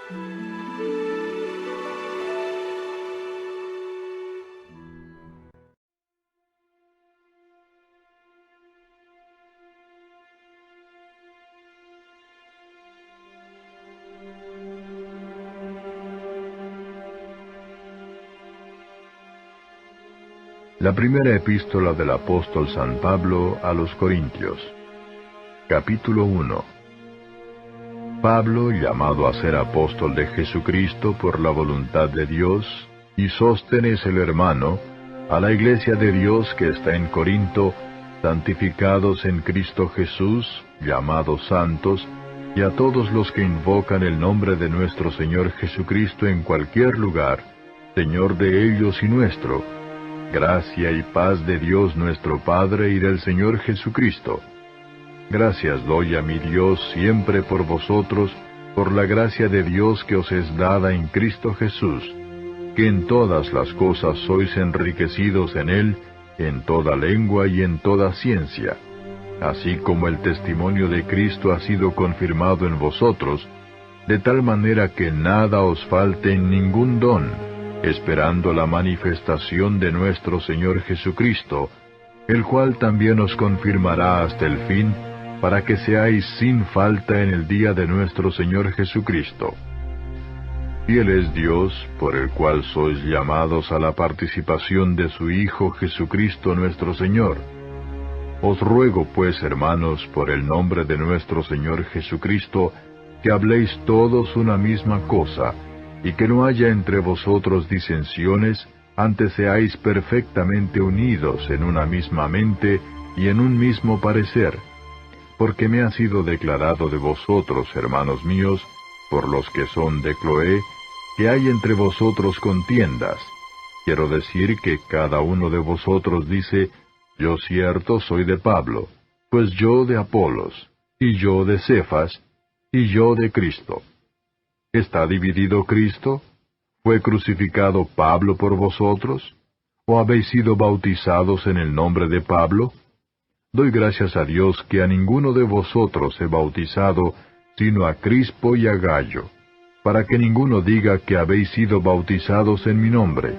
La primera epístola del apóstol San Pablo a los Corintios. Capítulo 1. Pablo, llamado a ser apóstol de Jesucristo por la voluntad de Dios, y Sóstenes el hermano, a la iglesia de Dios que está en Corinto, santificados en Cristo Jesús, llamados santos, y a todos los que invocan el nombre de nuestro Señor Jesucristo en cualquier lugar, Señor de ellos y nuestro, gracia y paz de Dios nuestro Padre y del Señor Jesucristo. Gracias doy a mi Dios siempre por vosotros, por la gracia de Dios que os es dada en Cristo Jesús, que en todas las cosas sois enriquecidos en Él, en toda lengua y en toda ciencia, así como el testimonio de Cristo ha sido confirmado en vosotros, de tal manera que nada os falte en ningún don, esperando la manifestación de nuestro Señor Jesucristo, el cual también os confirmará hasta el fin, para que seáis sin falta en el día de nuestro Señor Jesucristo. Fiel es Dios, por el cual sois llamados a la participación de su Hijo Jesucristo nuestro Señor. Os ruego pues, hermanos, por el nombre de nuestro Señor Jesucristo, que habléis todos una misma cosa, y que no haya entre vosotros disensiones, antes seáis perfectamente unidos en una misma mente y en un mismo parecer, porque me ha sido declarado de vosotros, hermanos míos, por los que son de Cloé, que hay entre vosotros contiendas. Quiero decir que cada uno de vosotros dice, yo cierto soy de Pablo, pues yo de Apolos, y yo de Cefas, y yo de Cristo. ¿Está dividido Cristo? ¿Fue crucificado Pablo por vosotros? ¿O habéis sido bautizados en el nombre de Pablo? Doy gracias a Dios que a ninguno de vosotros he bautizado, sino a Crispo y a Gayo, para que ninguno diga que habéis sido bautizados en mi nombre.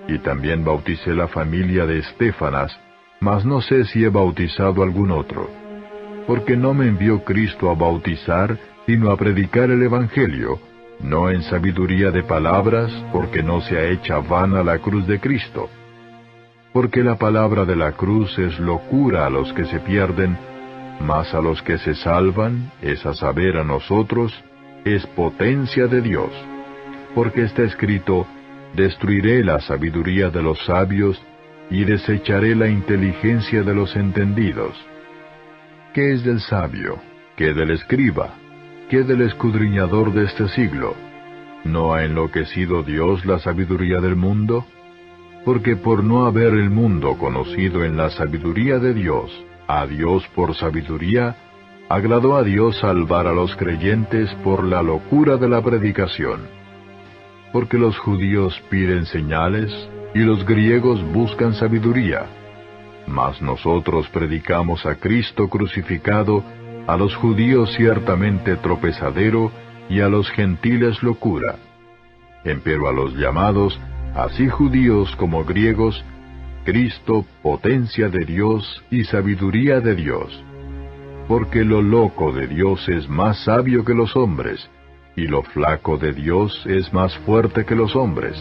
Y también bauticé la familia de Estéfanas, mas no sé si he bautizado algún otro. Porque no me envió Cristo a bautizar, sino a predicar el Evangelio, no en sabiduría de palabras, porque no sea hecha vana la cruz de Cristo. Porque la palabra de la cruz es locura a los que se pierden, mas a los que se salvan, es a saber a nosotros, es potencia de Dios. Porque está escrito, destruiré la sabiduría de los sabios, y desecharé la inteligencia de los entendidos. ¿Qué es del sabio? ¿Qué del escriba? ¿Qué del escudriñador de este siglo? ¿No ha enloquecido Dios la sabiduría del mundo? Porque por no haber el mundo conocido en la sabiduría de Dios, a Dios por sabiduría, agradó a Dios salvar a los creyentes por la locura de la predicación. Porque los judíos piden señales, y los griegos buscan sabiduría. Mas nosotros predicamos a Cristo crucificado, a los judíos ciertamente tropezadero, y a los gentiles locura. Empero a los llamados, así judíos como griegos, Cristo potencia de Dios y sabiduría de Dios. Porque lo loco de Dios es más sabio que los hombres, y lo flaco de Dios es más fuerte que los hombres.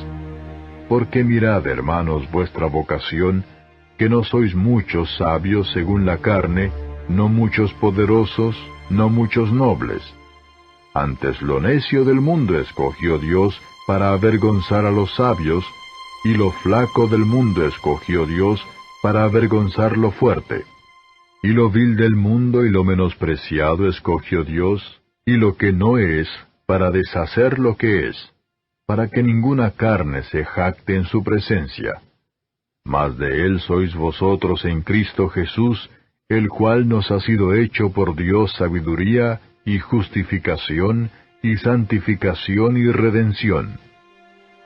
Porque mirad, hermanos, vuestra vocación, que no sois muchos sabios según la carne, no muchos poderosos, no muchos nobles. Antes lo necio del mundo escogió Dios para avergonzar a los sabios, y lo flaco del mundo escogió Dios para avergonzar lo fuerte. Y lo vil del mundo y lo menospreciado escogió Dios, y lo que no es, para deshacer lo que es, para que ninguna carne se jacte en su presencia. Mas de Él sois vosotros en Cristo Jesús, el cual nos ha sido hecho por Dios sabiduría, y justificación, y santificación y redención,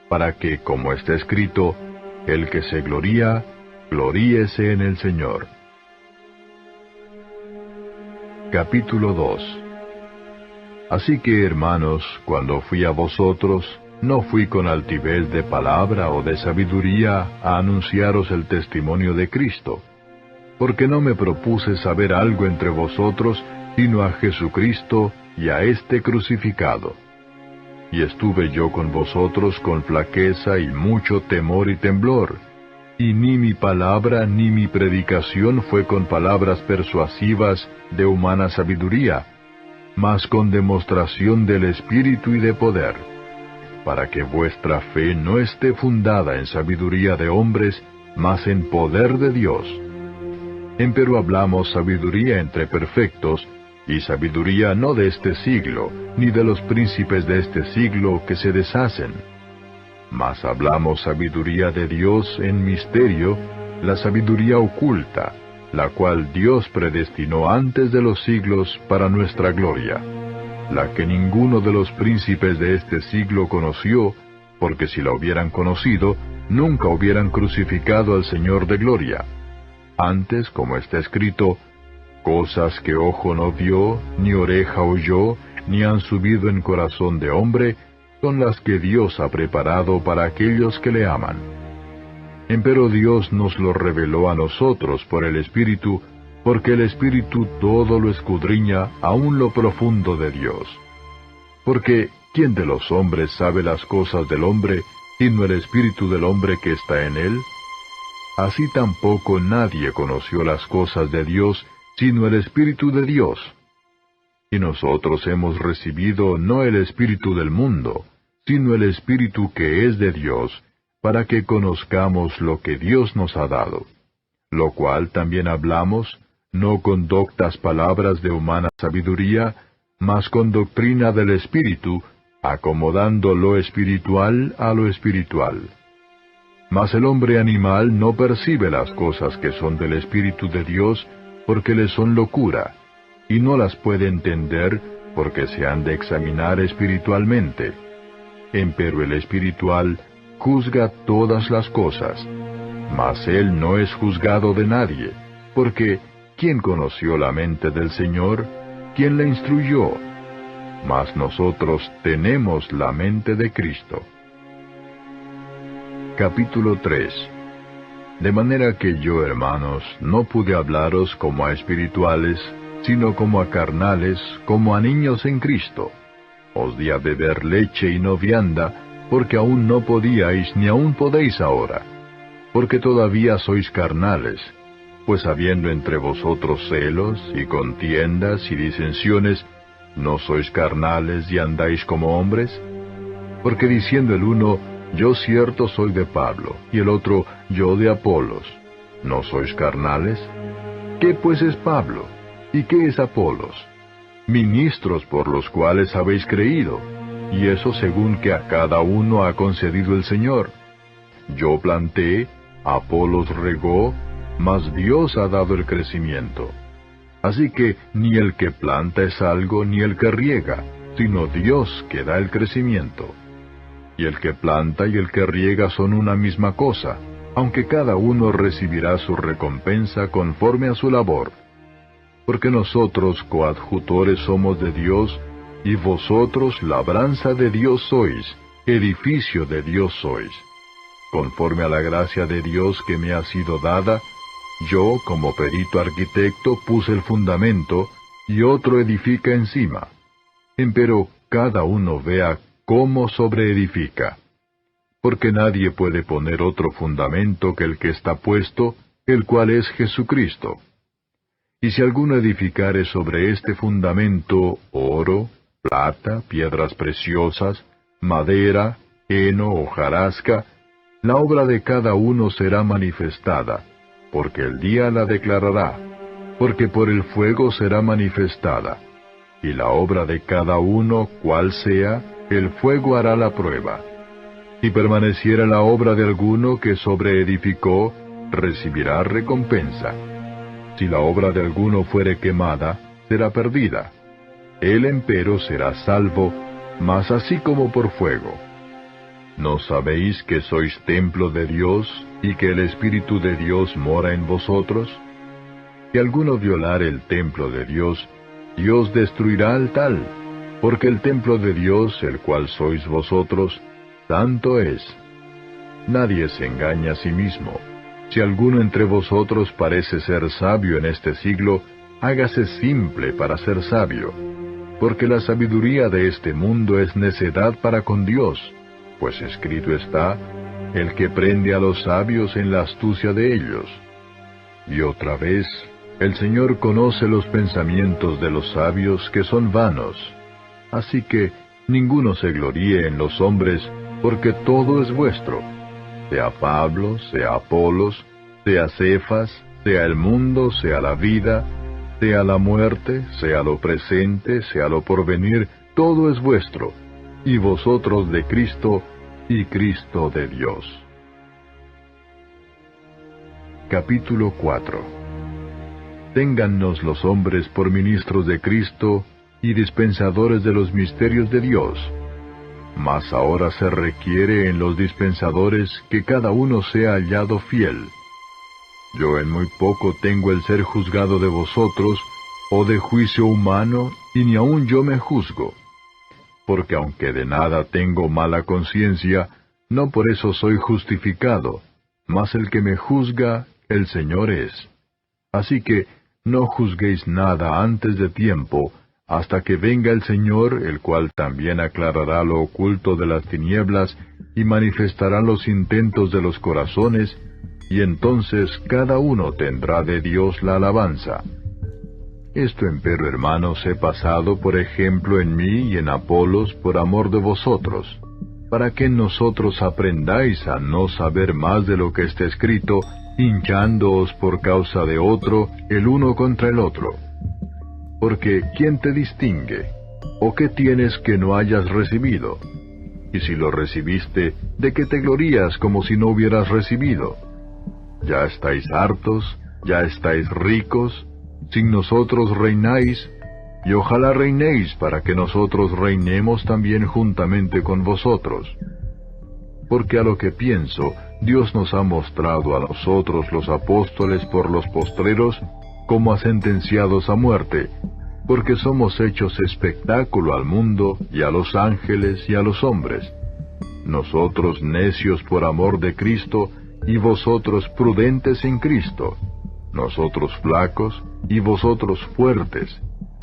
para que, como está escrito, el que se gloría, gloríese en el Señor. Capítulo 2. Así que, hermanos, cuando fui a vosotros, no fui con altivez de palabra o de sabiduría a anunciaros el testimonio de Cristo, porque no me propuse saber algo entre vosotros, sino a Jesucristo y a este crucificado. Y estuve yo con vosotros con flaqueza y mucho temor y temblor, y ni mi palabra ni mi predicación fue con palabras persuasivas de humana sabiduría, mas con demostración del Espíritu y de poder, para que vuestra fe no esté fundada en sabiduría de hombres, mas en poder de Dios. Empero hablamos sabiduría entre perfectos, y sabiduría no de este siglo, ni de los príncipes de este siglo que se deshacen. Mas hablamos sabiduría de Dios en misterio, la sabiduría oculta, la cual Dios predestinó antes de los siglos para nuestra gloria, la que ninguno de los príncipes de este siglo conoció, porque si la hubieran conocido, nunca hubieran crucificado al Señor de gloria. Antes, como está escrito, cosas que ojo no vio, ni oreja oyó, ni han subido en corazón de hombre, son las que Dios ha preparado para aquellos que le aman. Empero Dios nos lo reveló a nosotros por el Espíritu, porque el Espíritu todo lo escudriña aún lo profundo de Dios. Porque, ¿quién de los hombres sabe las cosas del hombre, sino el Espíritu del hombre que está en él? Así tampoco nadie conoció las cosas de Dios, sino el Espíritu de Dios. Y nosotros hemos recibido no el espíritu del mundo, sino el Espíritu que es de Dios, para que conozcamos lo que Dios nos ha dado. Lo cual también hablamos, no con doctas palabras de humana sabiduría, mas con doctrina del Espíritu, acomodando lo espiritual a lo espiritual. Mas el hombre animal no percibe las cosas que son del Espíritu de Dios, porque le son locura, y no las puede entender, porque se han de examinar espiritualmente. Empero el espiritual juzga todas las cosas, mas él no es juzgado de nadie, porque ¿quién conoció la mente del Señor? ¿Quién le instruyó? Mas nosotros tenemos la mente de Cristo. Capítulo 3. De manera que yo, hermanos, no pude hablaros como a espirituales, sino como a carnales, como a niños en Cristo. Os di a beber leche y no vianda, porque aún no podíais ni aún podéis ahora, porque todavía sois carnales, pues habiendo entre vosotros celos y contiendas y disensiones, ¿no sois carnales y andáis como hombres? Porque diciendo el uno, yo cierto soy de Pablo, y el otro, yo de Apolos, ¿no sois carnales? ¿Qué pues es Pablo? ¿Y qué es Apolos? Ministros por los cuales habéis creído, y eso según que a cada uno ha concedido el Señor. Yo planté, Apolos regó, mas Dios ha dado el crecimiento. Así que ni el que planta es algo, ni el que riega, sino Dios que da el crecimiento. Y el que planta y el que riega son una misma cosa, aunque cada uno recibirá su recompensa conforme a su labor. Porque nosotros coadjutores somos de Dios, y vosotros labranza de Dios sois, edificio de Dios sois. Conforme a la gracia de Dios que me ha sido dada, yo, como perito arquitecto, puse el fundamento, y otro edifica encima. Empero cada uno vea cómo sobreedifica. Porque nadie puede poner otro fundamento que el que está puesto, el cual es Jesucristo. Y si alguno edificare sobre este fundamento oro, plata, piedras preciosas, madera, heno, hojarasca, la obra de cada uno será manifestada, porque el día la declarará, porque por el fuego será manifestada, y la obra de cada uno, cual sea, el fuego hará la prueba. Si permaneciera la obra de alguno que sobreedificó, recibirá recompensa. Si la obra de alguno fuere quemada, será perdida. Él empero será salvo, mas así como por fuego. ¿No sabéis que sois templo de Dios, y que el Espíritu de Dios mora en vosotros? Si alguno violare el templo de Dios, Dios destruirá al tal, Porque el templo de Dios, el cual sois vosotros, santo es. Nadie se engaña a sí mismo. Si alguno entre vosotros parece ser sabio en este siglo, hágase simple para ser sabio. Porque la sabiduría de este mundo es necedad para con Dios, pues escrito está, el que prende a los sabios en la astucia de ellos. Y otra vez, el Señor conoce los pensamientos de los sabios que son vanos. Así que ninguno se gloríe en los hombres, porque todo es vuestro. Sea Pablo, sea Apolos, sea Cefas, sea el mundo, sea la vida, sea la muerte, sea lo presente, sea lo porvenir, todo es vuestro, y vosotros de Cristo, y Cristo de Dios. Capítulo 4. Téngannos los hombres por ministros de Cristo y dispensadores de los misterios de Dios. Mas ahora se requiere en los dispensadores que cada uno sea hallado fiel. Yo en muy poco tengo el ser juzgado de vosotros, o de juicio humano, y ni aun yo me juzgo. Porque aunque de nada tengo mala conciencia, no por eso soy justificado, mas el que me juzga, el Señor es. Así que no juzguéis nada antes de tiempo, hasta que venga el Señor, el cual también aclarará lo oculto de las tinieblas, y manifestará los intentos de los corazones, y entonces cada uno tendrá de Dios la alabanza. Esto empero, hermanos, he pasado por ejemplo en mí y en Apolos por amor de vosotros, para que en nosotros aprendáis a no saber más de lo que está escrito, hinchándoos por causa de otro, el uno contra el otro. Porque ¿quién te distingue? ¿O qué tienes que no hayas recibido? Y si lo recibiste, ¿de qué te glorías como si no hubieras recibido? ¿Ya estáis hartos? ¿Ya estáis ricos? Sin nosotros reináis, y ojalá reinéis para que nosotros reinemos también juntamente con vosotros. Porque a lo que pienso, Dios nos ha mostrado a nosotros los apóstoles por los postreros, como a sentenciados a muerte, porque somos hechos espectáculo al mundo, y a los ángeles, y a los hombres. Nosotros necios por amor de Cristo, y vosotros prudentes en Cristo. Nosotros flacos, y vosotros fuertes.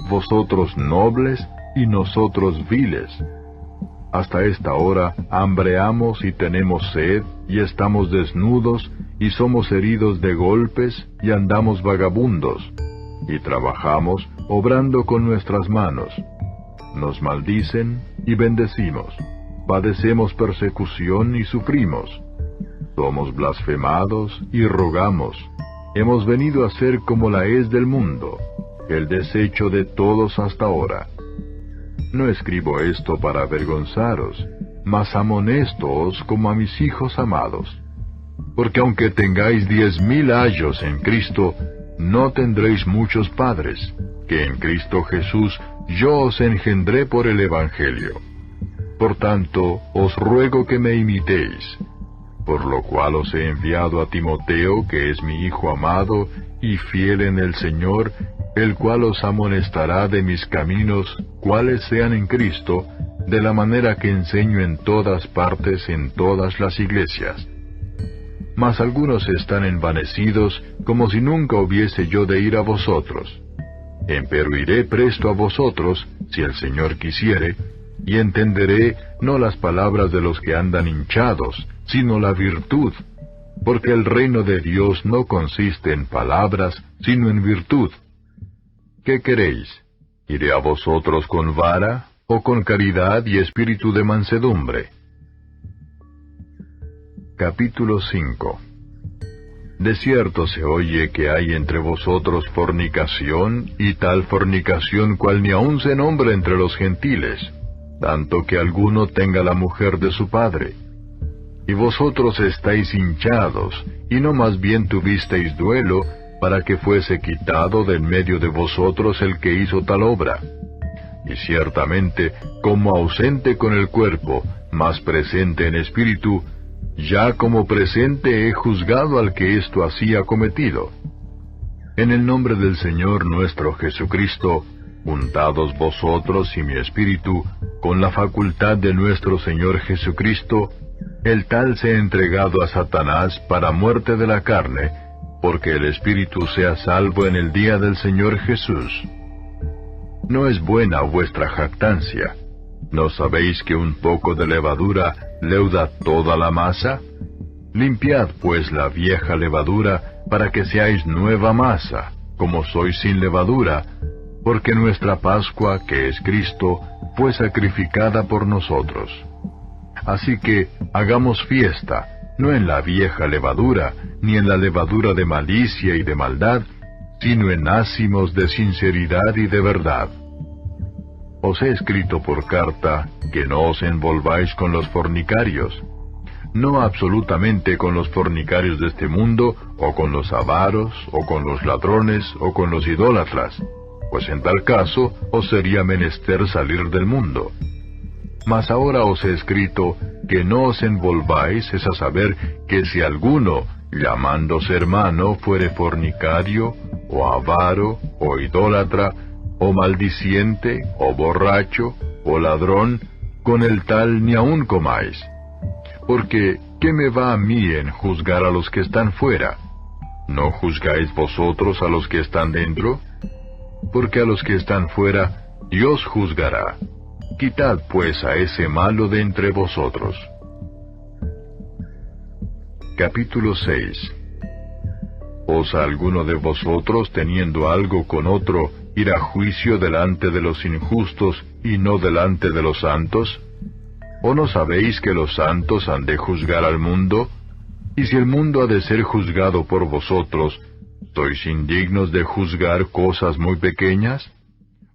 Vosotros nobles, y nosotros viles. Hasta esta hora hambreamos y tenemos sed, y estamos desnudos, y somos heridos de golpes, y andamos vagabundos, y trabajamos, obrando con nuestras manos. Nos maldicen, y bendecimos. Padecemos persecución, y sufrimos. Somos blasfemados, y rogamos. Hemos venido a ser como la hez del mundo, el desecho de todos hasta ahora. No escribo esto para avergonzaros, mas amonéstoos como a mis hijos amados. Porque aunque tengáis 10,000 años en Cristo, no tendréis muchos padres, que en Cristo Jesús yo os engendré por el Evangelio. Por tanto, os ruego que me imitéis, por lo cual os he enviado a Timoteo, que es mi hijo amado y fiel en el Señor, el cual os amonestará de mis caminos, cuáles sean en Cristo, de la manera que enseño en todas partes en todas las iglesias. Mas algunos están envanecidos, como si nunca hubiese yo de ir a vosotros. Empero iré presto a vosotros, si el Señor quisiere, y entenderé no las palabras de los que andan hinchados, sino la virtud, porque el reino de Dios no consiste en palabras, sino en virtud. ¿Qué queréis? ¿Iré a vosotros con vara, o con caridad y espíritu de mansedumbre? Capítulo 5. De cierto se oye que hay entre vosotros fornicación, y tal fornicación cual ni aun se nombra entre los gentiles, tanto que alguno tenga la mujer de su padre. Y vosotros estáis hinchados, y no más bien tuvisteis duelo, para que fuese quitado de en medio de vosotros el que hizo tal obra. Y ciertamente, como ausente con el cuerpo, mas presente en espíritu, ya como presente he juzgado al que esto así ha cometido. En el nombre del Señor nuestro Jesucristo, juntados vosotros y mi espíritu, con la facultad de nuestro Señor Jesucristo, el tal sea entregado a Satanás para muerte de la carne, porque el espíritu sea salvo en el día del Señor Jesús. No es buena vuestra jactancia. ¿No sabéis que un poco de levadura leuda toda la masa? Limpiad pues la vieja levadura, para que seáis nueva masa, como sois sin levadura, porque nuestra Pascua, que es Cristo, fue sacrificada por nosotros. Así que hagamos fiesta, no en la vieja levadura, ni en la levadura de malicia y de maldad, sino en ácimos de sinceridad y de verdad. Os he escrito por carta que no os envolváis con los fornicarios, no absolutamente con los fornicarios de este mundo, o con los avaros, o con los ladrones, o con los idólatras, pues en tal caso os sería menester salir del mundo. Mas ahora os he escrito que no os envolváis, es a saber, que si alguno, llamándose hermano, fuere fornicario, o avaro, o idólatra, o maldiciente, o borracho, o ladrón, con el tal ni aun comáis. Porque, ¿qué me va a mí en juzgar a los que están fuera? ¿No juzgáis vosotros a los que están dentro? Porque a los que están fuera, Dios juzgará. Quitad pues a ese malo de entre vosotros. Capítulo 6. ¿Osa alguno de vosotros, teniendo algo con otro, ir a juicio delante de los injustos y no delante de los santos? ¿O no sabéis que los santos han de juzgar al mundo? Y si el mundo ha de ser juzgado por vosotros, ¿sois indignos de juzgar cosas muy pequeñas?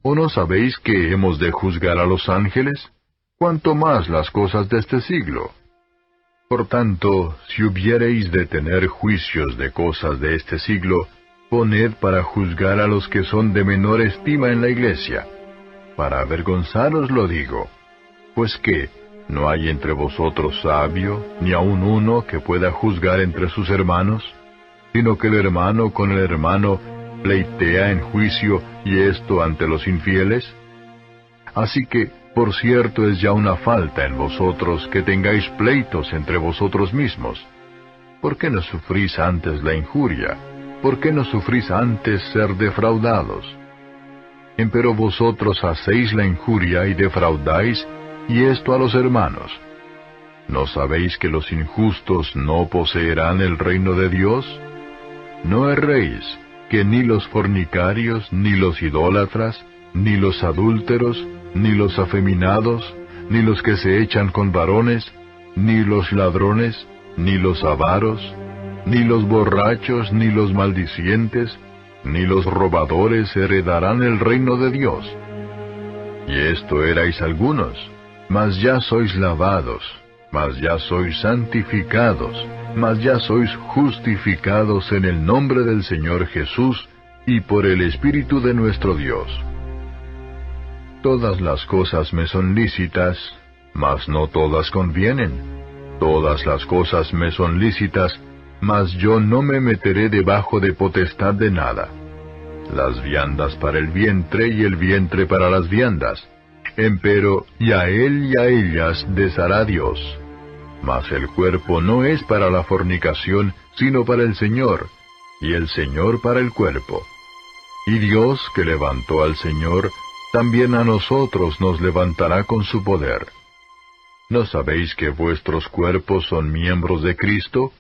¿O no sabéis que hemos de juzgar a los ángeles? ¿Cuánto más las cosas de este siglo? Por tanto, si hubiereis de tener juicios de cosas de este siglo, poned para juzgar a los que son de menor estima en la iglesia. Para avergonzaros lo digo. Pues que, ¿no hay entre vosotros sabio, ni aun uno que pueda juzgar entre sus hermanos? Sino que el hermano con el hermano pleitea en juicio, y esto ante los infieles. Así que, por cierto, es ya una falta en vosotros que tengáis pleitos entre vosotros mismos. ¿Por qué no sufrís antes la injuria? ¿Por qué no sufrís antes ser defraudados? Empero vosotros hacéis la injuria y defraudáis, y esto a los hermanos. ¿No sabéis que los injustos no poseerán el reino de Dios? No erréis, que ni los fornicarios, ni los idólatras, ni los adúlteros, ni los afeminados, ni los que se echan con varones, ni los ladrones, ni los avaros, ni los borrachos, ni los maldicientes, ni los robadores heredarán el reino de Dios. Y esto erais algunos, mas ya sois lavados, mas ya sois santificados, mas ya sois justificados en el nombre del Señor Jesús y por el Espíritu de nuestro Dios. Todas las cosas me son lícitas, mas no todas convienen. Todas las cosas me son lícitas, mas yo no me meteré debajo de potestad de nada. Las viandas para el vientre y el vientre para las viandas. Empero, y a él y a ellas deshará Dios. Mas el cuerpo no es para la fornicación, sino para el Señor, y el Señor para el cuerpo. Y Dios, que levantó al Señor, también a nosotros nos levantará con su poder. ¿No sabéis que vuestros cuerpos son miembros de Cristo?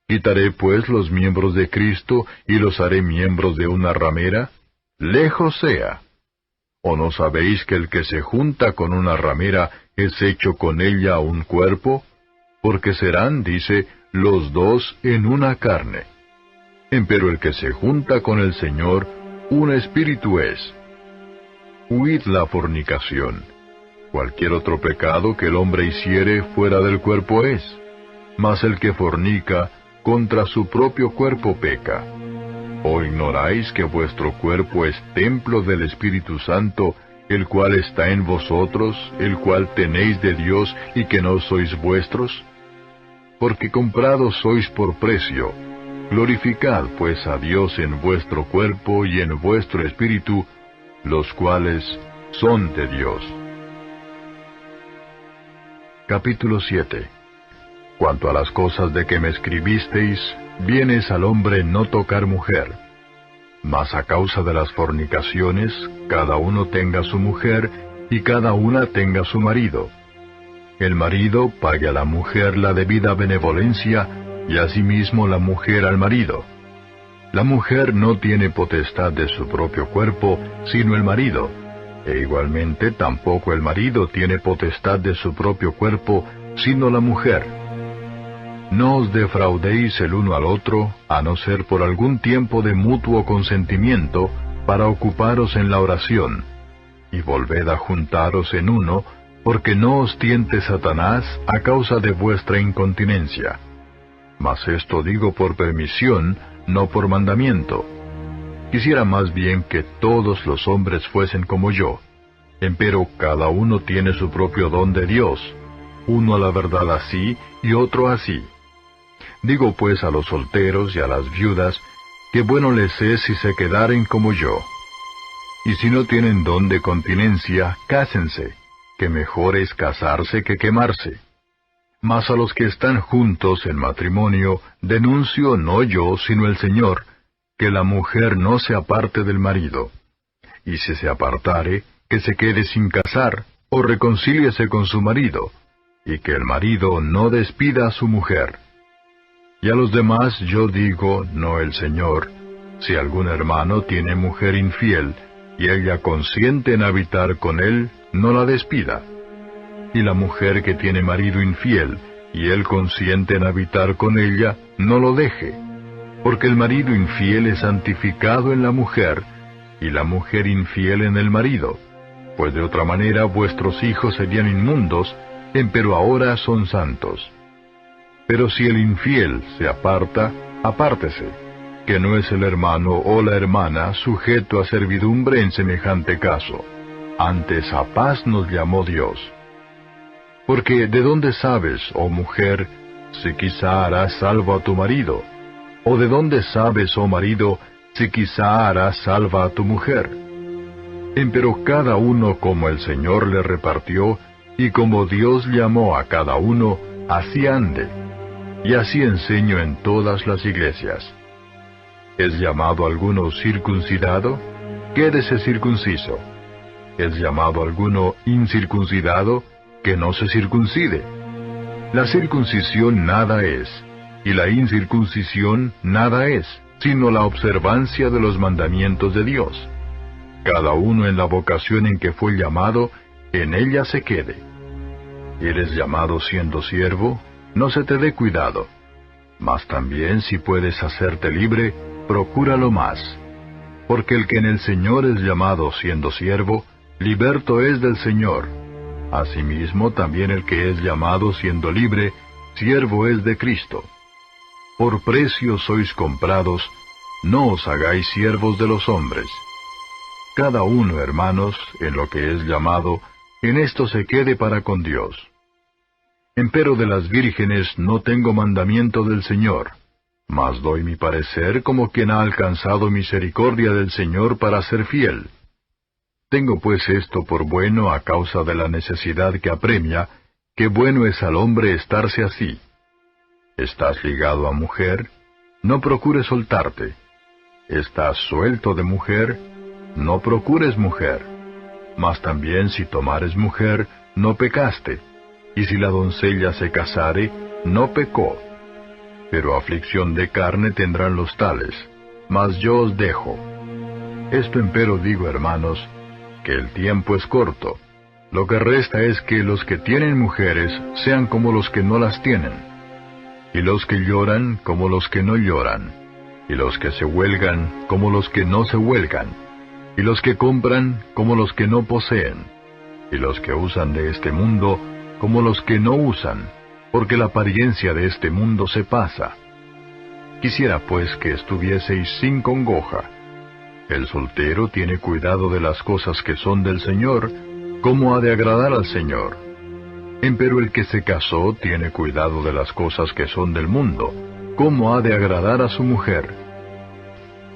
¿Quitaré pues los miembros de Cristo y los haré miembros de una ramera? Lejos sea. ¿O no sabéis que el que se junta con una ramera es hecho con ella un cuerpo? Porque serán, dice, los dos en una carne. Empero el que se junta con el Señor, un espíritu es. Huid la fornicación. Cualquier otro pecado que el hombre hiciere fuera del cuerpo es. Mas el que fornica, contra su propio cuerpo peca. ¿O ignoráis que vuestro cuerpo es templo del Espíritu Santo, el cual está en vosotros, el cual tenéis de Dios y que no sois vuestros? Porque comprados sois por precio. Glorificad pues a Dios en vuestro cuerpo y en vuestro espíritu, los cuales son de Dios. Capítulo 7. Cuanto a las cosas de que me escribisteis, bien es al hombre no tocar mujer. Mas a causa de las fornicaciones, cada uno tenga su mujer, y cada una tenga su marido. El marido pague a la mujer la debida benevolencia, y asimismo la mujer al marido. La mujer no tiene potestad de su propio cuerpo, sino el marido, e igualmente tampoco el marido tiene potestad de su propio cuerpo, sino la mujer. No os defraudéis el uno al otro, a no ser por algún tiempo de mutuo consentimiento, para ocuparos en la oración, y volved a juntaros en uno, porque no os tiente Satanás a causa de vuestra incontinencia. Mas esto digo por permisión, no por mandamiento. Quisiera más bien que todos los hombres fuesen como yo. Empero cada uno tiene su propio don de Dios, uno a la verdad así y otro así. Digo pues a los solteros y a las viudas, que bueno les es si se quedaren como yo. Y si no tienen don de continencia, cásense, que mejor es casarse que quemarse. Mas a los que están juntos en matrimonio, denuncio no yo, sino el Señor, que la mujer no se aparte del marido. Y si se apartare, que se quede sin casar, o reconcíliese con su marido, y que el marido no despida a su mujer. Y a los demás yo digo, no el Señor, si algún hermano tiene mujer infiel, y ella consiente en habitar con él, no la despida. Y la mujer que tiene marido infiel, y él consiente en habitar con ella, no lo deje. Porque el marido infiel es santificado en la mujer, y la mujer infiel en el marido. Pues de otra manera vuestros hijos serían inmundos, empero ahora son santos. Pero si el infiel se aparta, apártese, que no es el hermano o la hermana sujeto a servidumbre en semejante caso. Antes a paz nos llamó Dios. Porque ¿de dónde sabes, oh mujer, si quizá harás salvo a tu marido? ¿O de dónde sabes, oh marido, si quizá harás salva a tu mujer? Empero cada uno como el Señor le repartió, y como Dios llamó a cada uno, así ande. Y así enseño en todas las iglesias. ¿Es llamado alguno circuncidado? Quédese circunciso. ¿Es llamado alguno incircuncidado? Que no se circuncide. La circuncisión nada es, y la incircuncisión nada es, sino la observancia de los mandamientos de Dios. Cada uno en la vocación en que fue llamado, en ella se quede. ¿Eres llamado siendo siervo? No se te dé cuidado. Mas también si puedes hacerte libre, procúralo más. Porque el que en el Señor es llamado siendo siervo, liberto es del Señor. Asimismo también el que es llamado siendo libre, siervo es de Cristo. Por precio sois comprados, no os hagáis siervos de los hombres. Cada uno, hermanos, en lo que es llamado, en esto se quede para con Dios. Empero de las vírgenes no tengo mandamiento del Señor, mas doy mi parecer como quien ha alcanzado misericordia del Señor para ser fiel. Tengo pues esto por bueno a causa de la necesidad que apremia, que bueno es al hombre estarse así. ¿Estás ligado a mujer? No procures soltarte. ¿Estás suelto de mujer? No procures mujer. Mas también si tomares mujer, no pecaste. Y si la doncella se casare, no pecó. Pero aflicción de carne tendrán los tales, mas yo os dejo. Esto empero digo, hermanos, que el tiempo es corto. Lo que resta es que los que tienen mujeres sean como los que no las tienen, y los que lloran como los que no lloran, y los que se huelgan como los que no se huelgan, y los que compran como los que no poseen, y los que usan de este mundo como los que no usan, porque la apariencia de este mundo se pasa. Quisiera pues que estuvieseis sin congoja. El soltero tiene cuidado de las cosas que son del Señor, como ha de agradar al Señor. Empero el que se casó tiene cuidado de las cosas que son del mundo, como ha de agradar a su mujer.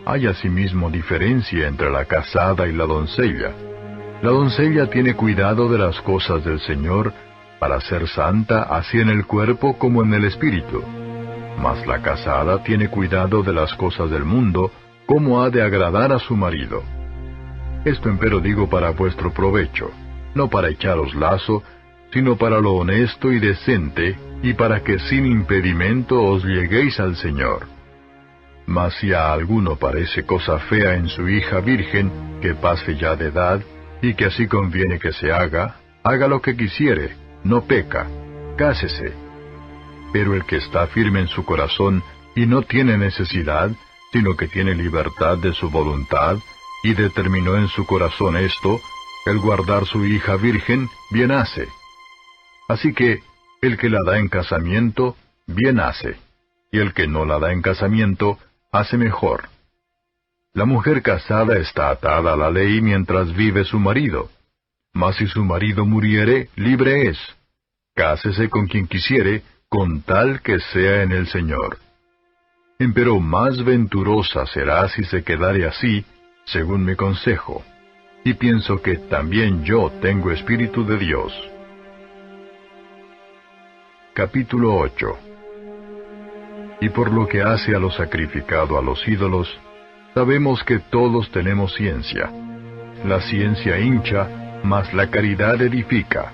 Hay asimismo diferencia entre la casada y la doncella. La doncella tiene cuidado de las cosas del Señor, para ser santa así en el cuerpo como en el espíritu. Mas la casada tiene cuidado de las cosas del mundo, como ha de agradar a su marido. Esto empero digo para vuestro provecho, no para echaros lazo, sino para lo honesto y decente, y para que sin impedimento os lleguéis al Señor. Mas si a alguno parece cosa fea en su hija virgen, que pase ya de edad, y que así conviene que se haga lo que quisiere, no peca, cásese. Pero el que está firme en su corazón, y no tiene necesidad, sino que tiene libertad de su voluntad, y determinó en su corazón esto, el guardar su hija virgen, bien hace. Así que, el que la da en casamiento, bien hace, y el que no la da en casamiento, hace mejor. La mujer casada está atada a la ley mientras vive su marido. Mas si su marido muriere, libre es. Cásese con quien quisiere, con tal que sea en el Señor. Empero más venturosa será si se quedare así, según mi consejo. Y pienso que también yo tengo espíritu de Dios. Capítulo 8. Y por lo que hace a lo sacrificado a los ídolos, sabemos que todos tenemos ciencia. La ciencia hincha, mas la caridad edifica.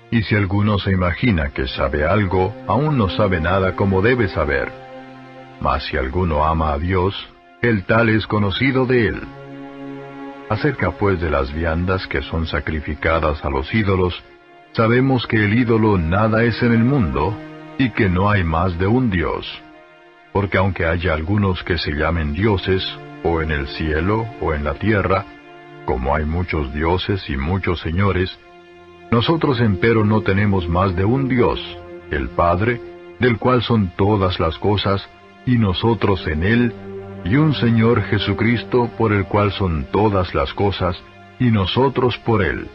Y si alguno se imagina que sabe algo, aún no sabe nada como debe saber. Mas si alguno ama a Dios, el tal es conocido de él. Acerca pues de las viandas que son sacrificadas a los ídolos, sabemos que el ídolo nada es en el mundo, y que no hay más de un Dios. Porque aunque haya algunos que se llamen dioses, o en el cielo, o en la tierra, como hay muchos dioses y muchos señores, nosotros empero no tenemos más de un Dios, el Padre, del cual son todas las cosas, y nosotros en Él, y un Señor Jesucristo, por el cual son todas las cosas, y nosotros por Él.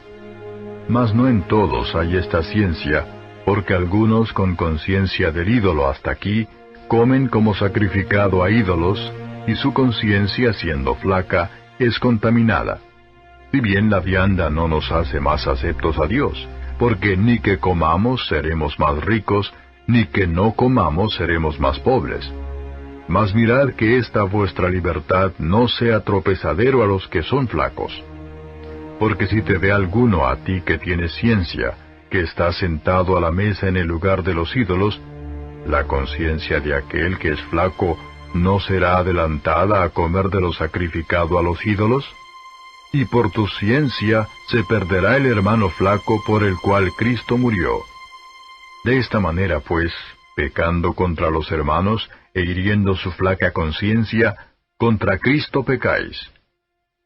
Mas no en todos hay esta ciencia, porque algunos con conciencia del ídolo hasta aquí, comen como sacrificado a ídolos, y su conciencia, siendo flaca, es contaminada. Si bien la vianda no nos hace más aceptos a Dios, porque ni que comamos seremos más ricos, ni que no comamos seremos más pobres. Mas mirad que esta vuestra libertad no sea tropezadero a los que son flacos. Porque si te ve alguno a ti que tienes ciencia, que está sentado a la mesa en el lugar de los ídolos, la conciencia de aquel que es flaco ¿no será adelantada a comer de lo sacrificado a los ídolos? Y por tu ciencia se perderá el hermano flaco por el cual Cristo murió. De esta manera, pues, pecando contra los hermanos e hiriendo su flaca conciencia, contra Cristo pecáis.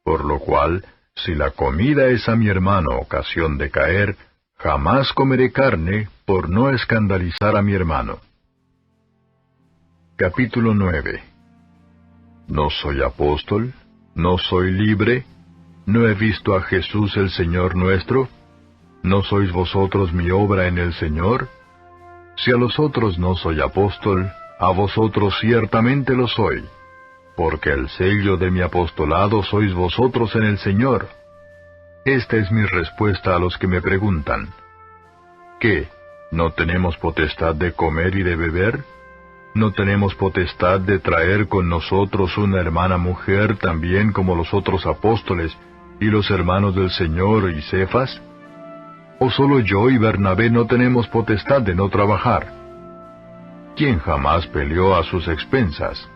Por lo cual, si la comida es a mi hermano ocasión de caer, jamás comeré carne por no escandalizar a mi hermano. Capítulo 9. ¿No soy apóstol? ¿No soy libre? ¿No he visto a Jesús el Señor nuestro? ¿No sois vosotros mi obra en el Señor? Si a los otros no soy apóstol, a vosotros ciertamente lo soy, porque el sello de mi apostolado sois vosotros en el Señor. Esta es mi respuesta a los que me preguntan. ¿Qué? ¿No tenemos potestad de comer y de beber? ¿No tenemos potestad de traer con nosotros una hermana mujer también como los otros apóstoles y los hermanos del Señor y Cefas? ¿O solo yo y Bernabé no tenemos potestad de no trabajar? ¿Quién jamás peleó a sus expensas?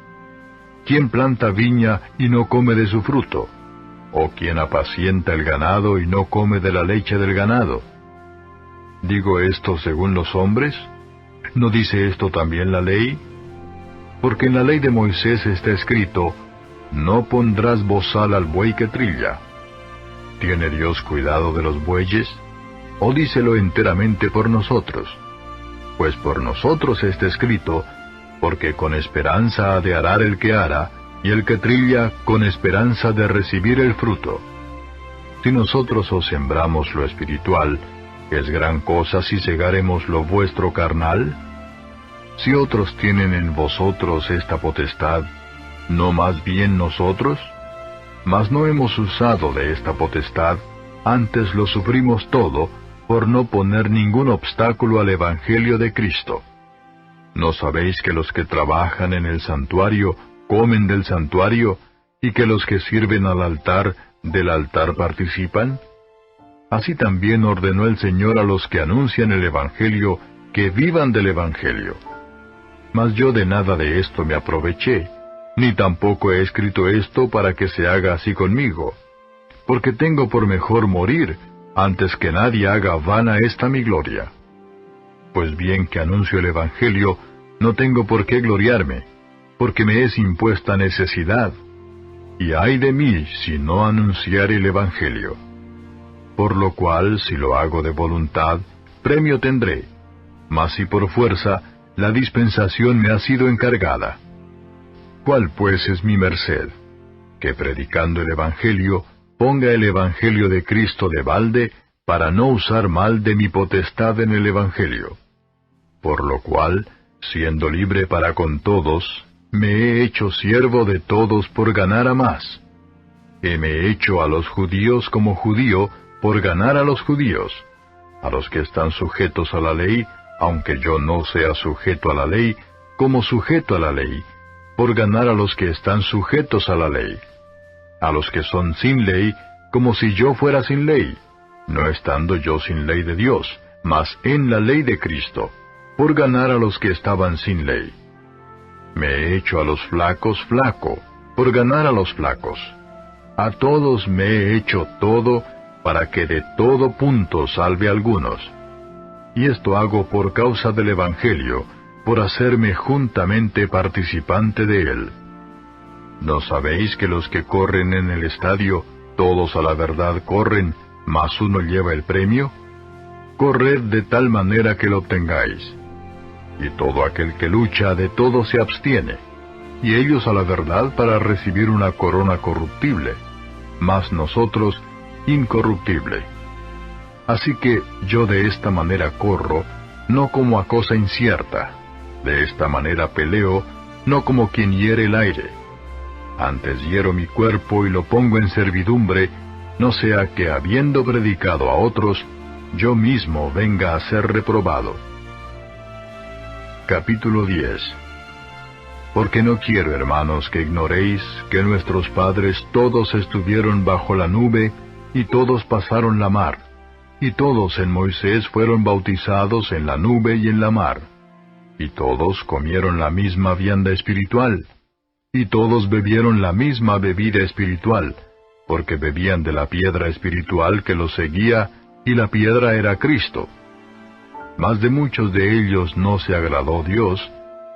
¿Quién planta viña y no come de su fruto? ¿O quién apacienta el ganado y no come de la leche del ganado? ¿Digo esto según los hombres? ¿No dice esto también la ley? Porque en la ley de Moisés está escrito, no pondrás bozal al buey que trilla. ¿Tiene Dios cuidado de los bueyes? ¿O dícelo enteramente por nosotros? Pues por nosotros está escrito, porque con esperanza ha de arar el que ara, y el que trilla con esperanza de recibir el fruto. Si nosotros os sembramos lo espiritual, ¿es gran cosa si segaremos lo vuestro carnal? Si otros tienen en vosotros esta potestad, ¿No más bien nosotros? Mas no hemos usado de esta potestad, antes lo sufrimos todo, por no poner ningún obstáculo al Evangelio de Cristo. ¿No sabéis que los que trabajan en el santuario comen del santuario, y que los que sirven al altar del altar participan? Así también ordenó el Señor a los que anuncian el Evangelio que vivan del Evangelio. Mas yo de nada de esto me aproveché, ni tampoco he escrito esto para que se haga así conmigo, porque tengo por mejor morir, antes que nadie haga vana esta mi gloria. Pues bien que anuncio el Evangelio, no tengo por qué gloriarme, porque me es impuesta necesidad, y ay de mí si no anunciare el Evangelio. Por lo cual, si lo hago de voluntad, premio tendré, mas si por fuerza, la dispensación me ha sido encargada. ¿Cuál pues es mi merced? Que predicando el Evangelio, ponga el Evangelio de Cristo de balde, para no usar mal de mi potestad en el Evangelio. Por lo cual, siendo libre para con todos, me he hecho siervo de todos por ganar a más. Me he hecho a los judíos como judío, por ganar a los judíos, a los que están sujetos a la ley, aunque yo no sea sujeto a la ley, como sujeto a la ley, por ganar a los que están sujetos a la ley, a los que son sin ley, como si yo fuera sin ley, no estando yo sin ley de Dios, mas en la ley de Cristo, por ganar a los que estaban sin ley. Me he hecho a los flacos flaco, por ganar a los flacos. A todos me he hecho todo, para que de todo punto salve a algunos. Y esto hago por causa del Evangelio, por hacerme juntamente participante de él. ¿No sabéis que los que corren en el estadio, todos a la verdad corren, mas uno lleva el premio? Corred de tal manera que lo obtengáis. Y todo aquel que lucha, de todo se abstiene, y ellos a la verdad para recibir una corona corruptible, mas nosotros incorruptible. Así que yo de esta manera corro, no como a cosa incierta, de esta manera peleo, no como quien hiere el aire. Antes hiero mi cuerpo y lo pongo en servidumbre, no sea que habiendo predicado a otros, yo mismo venga a ser reprobado. Capítulo 10. Porque no quiero, hermanos, que ignoréis que nuestros padres todos estuvieron bajo la nube, y todos pasaron la mar, y todos en Moisés fueron bautizados en la nube y en la mar, y todos comieron la misma vianda espiritual, y todos bebieron la misma bebida espiritual, porque bebían de la piedra espiritual que los seguía, y la piedra era Cristo. Mas de muchos de ellos no se agradó Dios,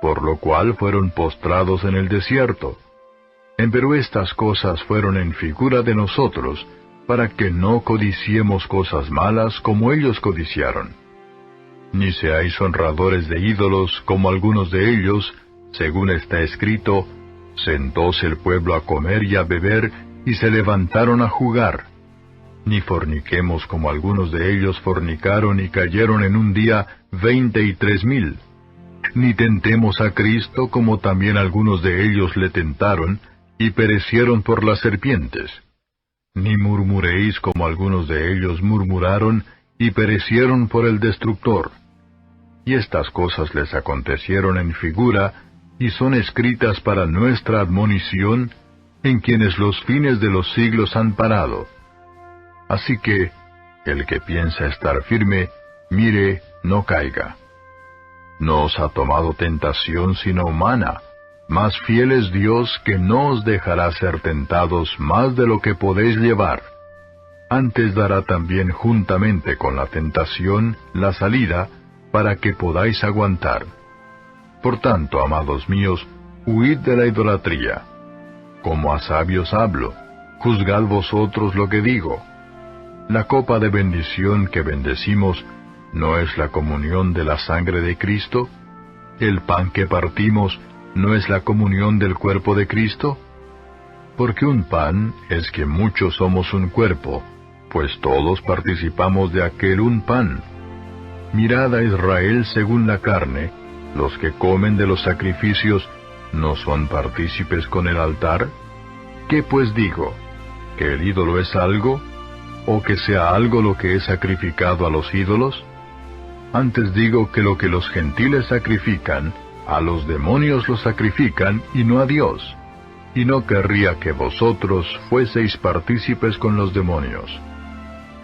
por lo cual fueron postrados en el desierto. Empero estas cosas fueron en figura de nosotros, para que no codiciemos cosas malas como ellos codiciaron. Ni seáis honradores de ídolos como algunos de ellos, según está escrito, sentóse el pueblo a comer y a beber, y se levantaron a jugar. Ni forniquemos como algunos de ellos fornicaron y cayeron en un día 23,000. Ni tentemos a Cristo como también algunos de ellos le tentaron, y perecieron por las serpientes. Ni murmuréis como algunos de ellos murmuraron, y perecieron por el destructor. Y estas cosas les acontecieron en figura, y son escritas para nuestra admonición, en quienes los fines de los siglos han parado. Así que, el que piensa estar firme, mire, no caiga. No os ha tomado tentación sino humana, mas fiel es Dios que no os dejará ser tentados más de lo que podéis llevar. Antes dará también juntamente con la tentación la salida, para que podáis aguantar. Por tanto, amados míos, huid de la idolatría. Como a sabios hablo, juzgad vosotros lo que digo. La copa de bendición que bendecimos, ¿no es la comunión de la sangre de Cristo? ¿El pan que partimos, no es la comunión del cuerpo de Cristo? Porque un pan es que muchos somos un cuerpo, pues todos participamos de aquel un pan. Mirad a Israel según la carne, los que comen de los sacrificios, ¿no son partícipes con el altar? ¿Qué pues digo? ¿Que el ídolo es algo? ¿O que sea algo lo que es sacrificado a los ídolos? Antes digo que lo que los gentiles sacrifican, a los demonios lo sacrifican y no a Dios. Y no querría que vosotros fueseis partícipes con los demonios.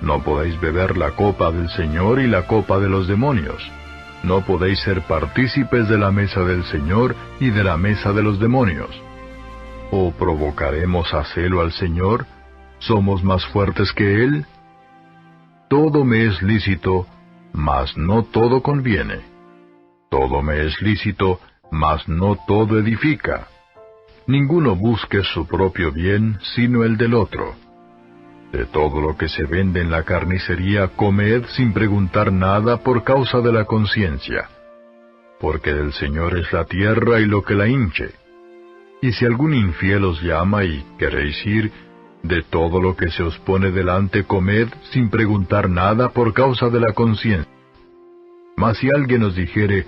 No podéis beber la copa del Señor y la copa de los demonios. No podéis ser partícipes de la mesa del Señor y de la mesa de los demonios. ¿O provocaremos a celo al Señor? ¿Somos más fuertes que Él? Todo me es lícito, mas no todo conviene. Todo me es lícito, mas no todo edifica. Ninguno busque su propio bien, sino el del otro. De todo lo que se vende en la carnicería, comed sin preguntar nada por causa de la conciencia. Porque del Señor es la tierra y lo que la hinche. Y si algún infiel os llama y queréis ir, de todo lo que se os pone delante comed sin preguntar nada por causa de la conciencia. Mas si alguien os dijere,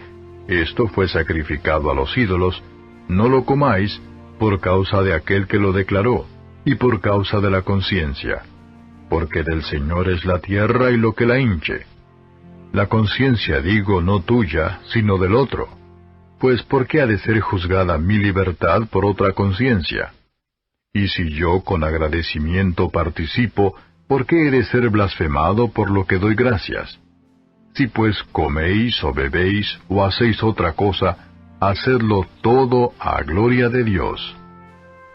esto fue sacrificado a los ídolos, no lo comáis por causa de aquel que lo declaró, y por causa de la conciencia. Porque del Señor es la tierra y lo que la hinche. La conciencia digo no tuya, sino del otro. Pues ¿por qué ha de ser juzgada mi libertad por otra conciencia? Y si yo con agradecimiento participo, ¿por qué he de ser blasfemado por lo que doy gracias? Si pues coméis o bebéis o hacéis otra cosa, hacedlo todo a gloria de Dios.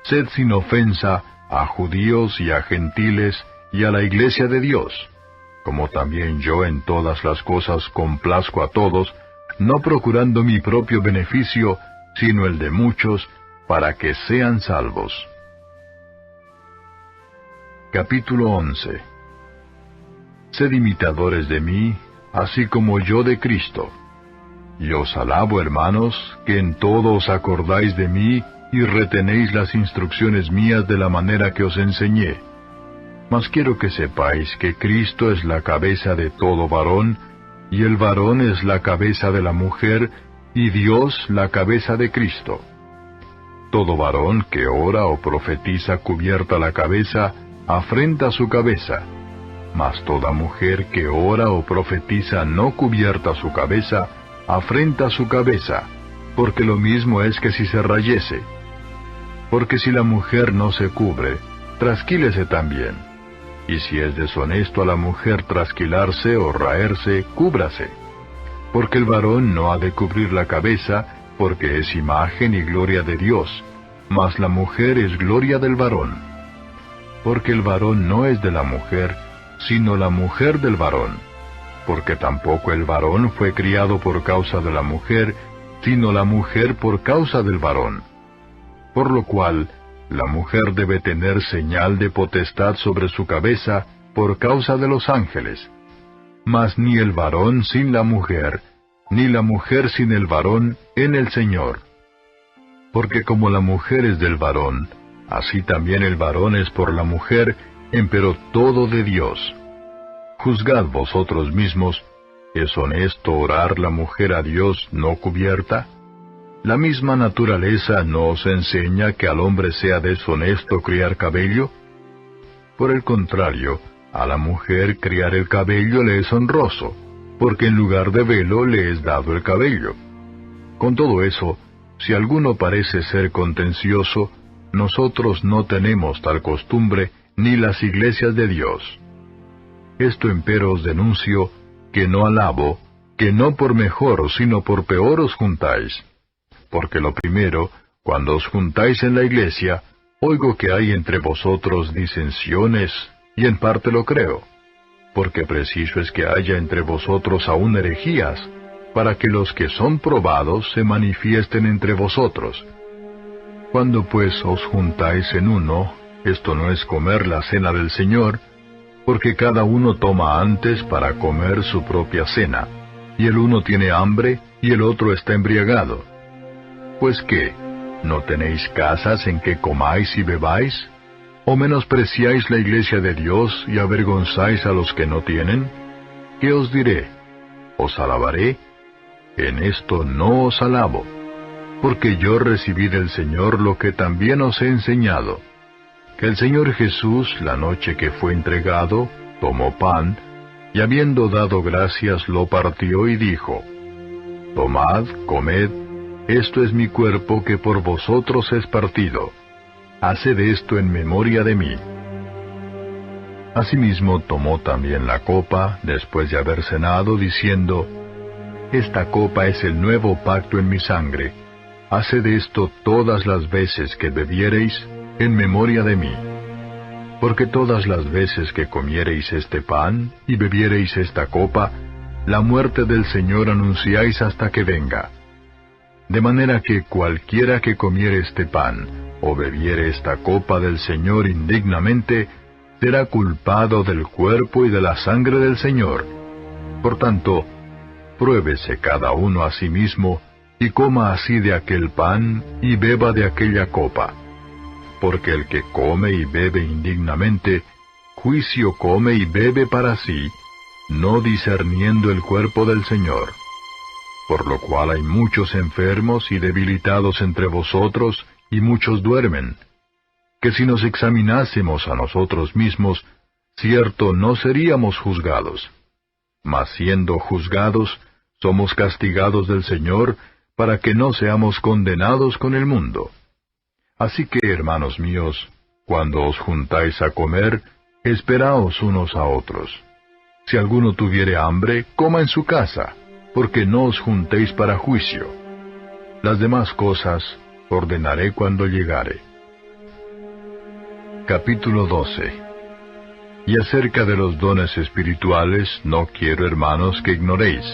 Sed sin ofensa a judíos y a gentiles y a la iglesia de Dios, como también yo en todas las cosas complazco a todos, no procurando mi propio beneficio, sino el de muchos, para que sean salvos. Capítulo 11. Sed imitadores de mí, así como yo de Cristo. Y os alabo, hermanos, que en todo os acordáis de mí y retenéis las instrucciones mías de la manera que os enseñé. Mas quiero que sepáis que Cristo es la cabeza de todo varón, y el varón es la cabeza de la mujer, y Dios la cabeza de Cristo. Todo varón que ora o profetiza cubierta la cabeza, afrenta su cabeza. Mas toda mujer que ora o profetiza no cubierta su cabeza, afrenta su cabeza, porque lo mismo es que si se rayese. Porque si la mujer no se cubre, trasquílese también. Y si es deshonesto a la mujer trasquilarse o raerse, cúbrase. Porque el varón no ha de cubrir la cabeza, porque es imagen y gloria de Dios, mas la mujer es gloria del varón. Porque el varón no es de la mujer, sino la mujer del varón. Porque tampoco el varón fue criado por causa de la mujer, sino la mujer por causa del varón. Por lo cual, la mujer debe tener señal de potestad sobre su cabeza por causa de los ángeles. Mas ni el varón sin la mujer, ni la mujer sin el varón en el Señor. Porque como la mujer es del varón, así también el varón es por la mujer, empero todo de Dios. Juzgad vosotros mismos, ¿es honesto orar la mujer a Dios no cubierta? ¿La misma naturaleza no os enseña que al hombre sea deshonesto criar cabello? Por el contrario, a la mujer criar el cabello le es honroso, porque en lugar de velo le es dado el cabello. Con todo eso, si alguno parece ser contencioso, nosotros no tenemos tal costumbre, ni las iglesias de Dios. Esto empero os denuncio, que no alabo, que no por mejor, sino por peor os juntáis. Porque lo primero, cuando os juntáis en la iglesia, oigo que hay entre vosotros disensiones, y en parte lo creo. Porque preciso es que haya entre vosotros aún herejías, para que los que son probados se manifiesten entre vosotros. Cuando pues os juntáis en uno, esto no es comer la cena del Señor, porque cada uno toma antes para comer su propia cena, y el uno tiene hambre, y el otro está embriagado. Pues ¿qué? ¿No tenéis casas en que comáis y bebáis? ¿O menospreciáis la iglesia de Dios y avergonzáis a los que no tienen? ¿Qué os diré? ¿Os alabaré? En esto no os alabo. porque yo recibí del Señor lo que también os he enseñado, que el Señor Jesús, la noche que fue entregado, tomó pan, y habiendo dado gracias lo partió y dijo, Tomad, comed, esto es mi cuerpo que por vosotros es partido. Haced esto en memoria de mí. Asimismo tomó también la copa, después de haber cenado, diciendo, Esta copa es el nuevo pacto en mi sangre. Haced esto todas las veces que bebiereis, en memoria de mí. Porque todas las veces que comiereis este pan, y bebiereis esta copa, la muerte del Señor anunciáis hasta que venga. De manera que cualquiera que comiere este pan, o bebiere esta copa del Señor indignamente, será culpado del cuerpo y de la sangre del Señor. Por tanto, pruébese cada uno a sí mismo, y coma así de aquel pan, y beba de aquella copa. Porque el que come y bebe indignamente, juicio come y bebe para sí, no discerniendo el cuerpo del Señor. Por lo cual hay muchos enfermos y debilitados entre vosotros, y muchos duermen. Que si nos examinásemos a nosotros mismos, cierto no seríamos juzgados. Mas siendo juzgados, somos castigados del Señor, para que no seamos condenados con el mundo. Así que, hermanos míos, cuando os juntáis a comer, esperaos unos a otros. Si alguno tuviere hambre, coma en su casa, porque no os juntéis para juicio. Las demás cosas ordenaré cuando llegare. Capítulo 12. Y acerca de los dones espirituales, no quiero, hermanos, que ignoréis.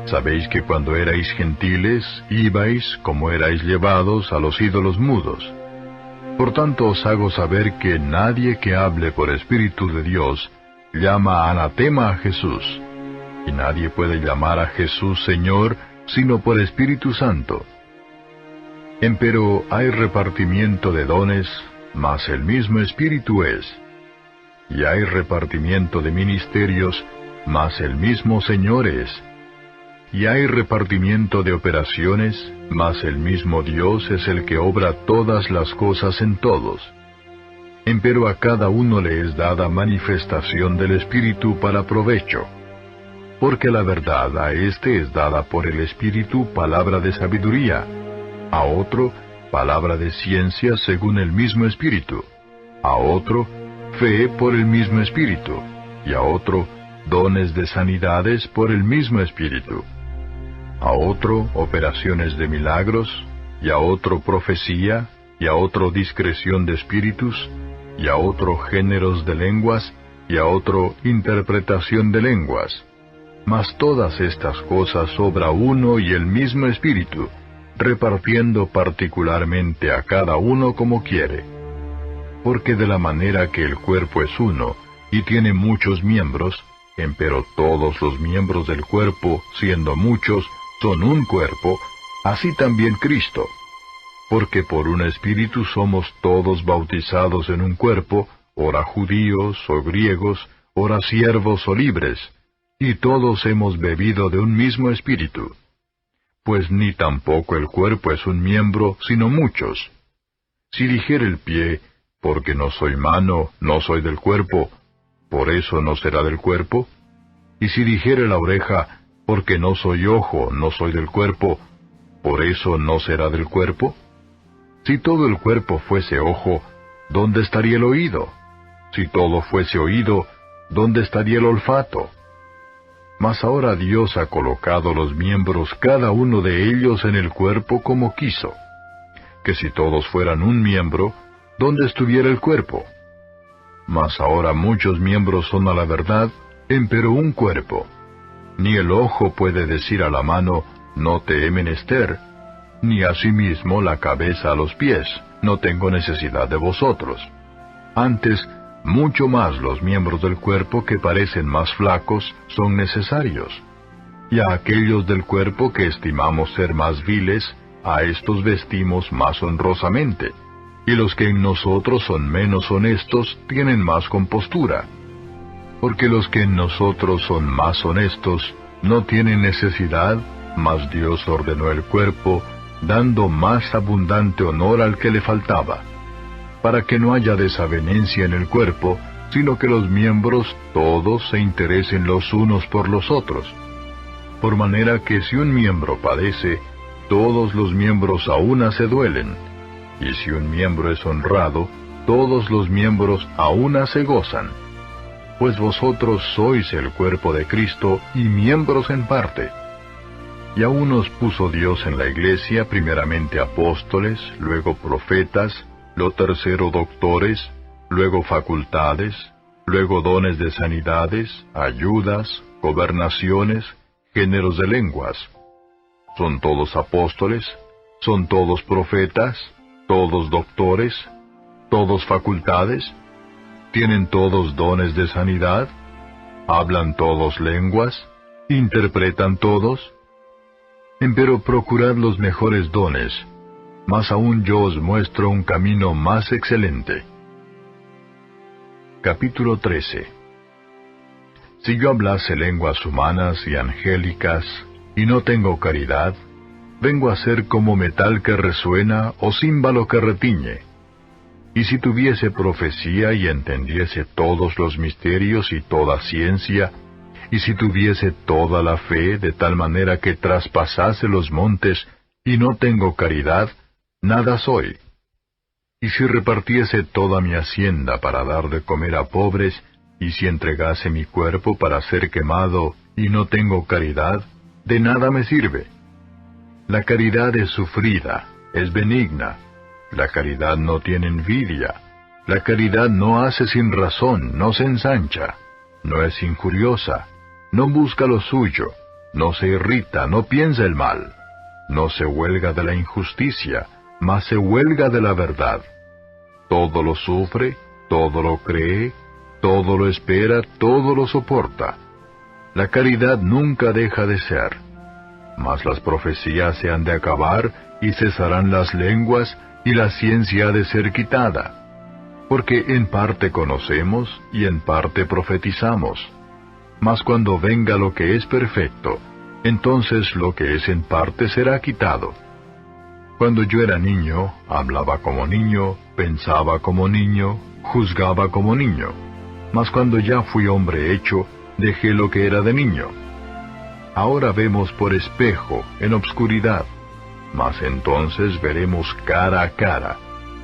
Sabéis que cuando erais gentiles, ibais, como erais llevados, a los ídolos mudos. Por tanto os hago saber que nadie que hable por Espíritu de Dios, llama anatema a Jesús. Y nadie puede llamar a Jesús Señor, sino por Espíritu Santo. Empero hay repartimiento de dones, mas el mismo Espíritu es. Y hay repartimiento de ministerios, mas el mismo Señor es. Y hay repartimiento de operaciones, mas el mismo Dios es el que obra todas las cosas en todos. Empero a cada uno le es dada manifestación del Espíritu para provecho. Porque la verdad a éste es dada por el Espíritu palabra de sabiduría, a otro palabra de ciencia según el mismo Espíritu, a otro fe por el mismo Espíritu, y a otro dones de sanidades por el mismo Espíritu, a otro operaciones de milagros, y a otro profecía, y a otro discreción de espíritus, y a otro géneros de lenguas, y a otro interpretación de lenguas. Mas todas estas cosas obra uno y el mismo Espíritu, repartiendo particularmente a cada uno como quiere. Porque de la manera que el cuerpo es uno, y tiene muchos miembros, empero todos los miembros del cuerpo, siendo muchos, son un cuerpo, así también Cristo. Porque por un Espíritu somos todos bautizados en un cuerpo, ora judíos o griegos, ora siervos o libres, y todos hemos bebido de un mismo Espíritu. Pues ni tampoco el cuerpo es un miembro, sino muchos. Si dijere el pie, porque no soy mano, no soy del cuerpo, ¿por eso no será del cuerpo? Y si dijere la oreja, porque no soy ojo, no soy del cuerpo, ¿por eso no será del cuerpo? Si todo el cuerpo fuese ojo, ¿dónde estaría el oído? Si todo fuese oído, ¿dónde estaría el olfato? Mas ahora Dios ha colocado los miembros cada uno de ellos en el cuerpo como quiso. Que si todos fueran un miembro, ¿dónde estuviera el cuerpo? Mas ahora muchos miembros son a la verdad, empero un cuerpo. Ni el ojo puede decir a la mano, no te he menester, ni asimismo la cabeza a los pies, no tengo necesidad de vosotros. Antes, mucho más los miembros del cuerpo que parecen más flacos son necesarios. Y a aquellos del cuerpo que estimamos ser más viles, a estos vestimos más honrosamente. Y los que en nosotros son menos honestos tienen más compostura. Porque los que en nosotros son más honestos no tienen necesidad, mas Dios ordenó el cuerpo, dando más abundante honor al que le faltaba, para que no haya desavenencia en el cuerpo, sino que los miembros todos se interesen los unos por los otros. Por manera que si un miembro padece, todos los miembros a una se duelen, y si un miembro es honrado, todos los miembros a una se gozan. Pues vosotros sois el cuerpo de Cristo y miembros en parte. Y a unos puso Dios en la iglesia, primeramente apóstoles, luego profetas, lo tercero doctores, luego facultades, luego dones de sanidades, ayudas, gobernaciones, géneros de lenguas. ¿Son todos apóstoles? ¿Son todos profetas? ¿Todos doctores? ¿Todos facultades? ¿Tienen todos dones de sanidad? ¿Hablan todos lenguas? ¿Interpretan todos? Empero procurad los mejores dones, mas aún yo os muestro un camino más excelente. Capítulo 13. Si yo hablase lenguas humanas y angélicas, y no tengo caridad, vengo a ser como metal que resuena o címbalo que retiñe. Y si tuviese profecía y entendiese todos los misterios y toda ciencia, y si tuviese toda la fe de tal manera que traspasase los montes, y no tengo caridad, nada soy. Y si repartiese toda mi hacienda para dar de comer a pobres, y si entregase mi cuerpo para ser quemado, y no tengo caridad, de nada me sirve. La caridad es sufrida, es benigna. La caridad no tiene envidia. La caridad no hace sin razón, no se ensancha. No es injuriosa. No busca lo suyo. No se irrita, no piensa el mal. No se huelga de la injusticia, mas se huelga de la verdad. Todo lo sufre, todo lo cree, todo lo espera, todo lo soporta. La caridad nunca deja de ser. Mas las profecías se han de acabar, y cesarán las lenguas, y la ciencia ha de ser quitada. Porque en parte conocemos, y en parte profetizamos. Mas cuando venga lo que es perfecto, entonces lo que es en parte será quitado. Cuando yo era niño, hablaba como niño, pensaba como niño, juzgaba como niño. Mas cuando ya fui hombre hecho, dejé lo que era de niño. Ahora vemos por espejo, en obscuridad, mas entonces veremos cara a cara.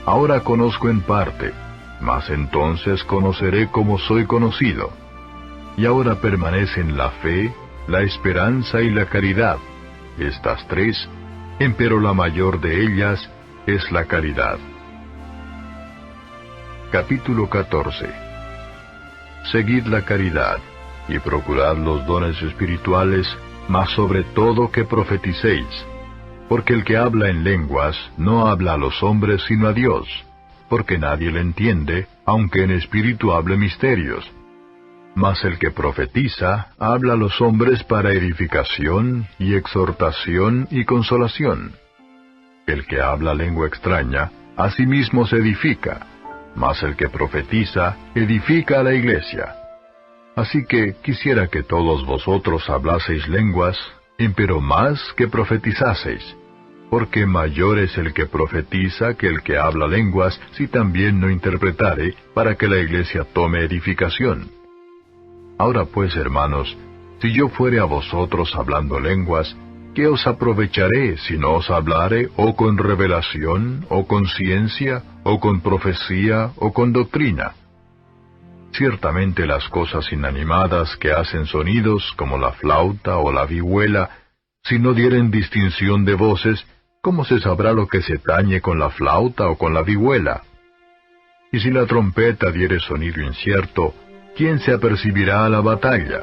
Ahora conozco en parte, mas entonces conoceré como soy conocido. Y ahora permanecen la fe, la esperanza y la caridad, estas tres, empero la mayor de ellas es la caridad. Capítulo 14. Seguid la caridad, y procurad los dones espirituales, mas sobre todo que profeticéis, porque el que habla en lenguas no habla a los hombres sino a Dios, porque nadie le entiende, aunque en espíritu hable misterios. Mas el que profetiza habla a los hombres para edificación y exhortación y consolación. El que habla lengua extraña, a sí mismo se edifica, mas el que profetiza edifica a la iglesia. Así que quisiera que todos vosotros hablaseis lenguas, empero más que profetizaseis, porque mayor es el que profetiza que el que habla lenguas, si también no interpretare, para que la iglesia tome edificación. Ahora pues, hermanos, si yo fuere a vosotros hablando lenguas, ¿qué os aprovecharé si no os hablare o con revelación, o con ciencia, o con profecía, o con doctrina? Ciertamente las cosas inanimadas que hacen sonidos, como la flauta o la vihuela, si no dieren distinción de voces, ¿cómo se sabrá lo que se tañe con la flauta o con la vihuela? Y si la trompeta diere sonido incierto, ¿quién se apercibirá a la batalla?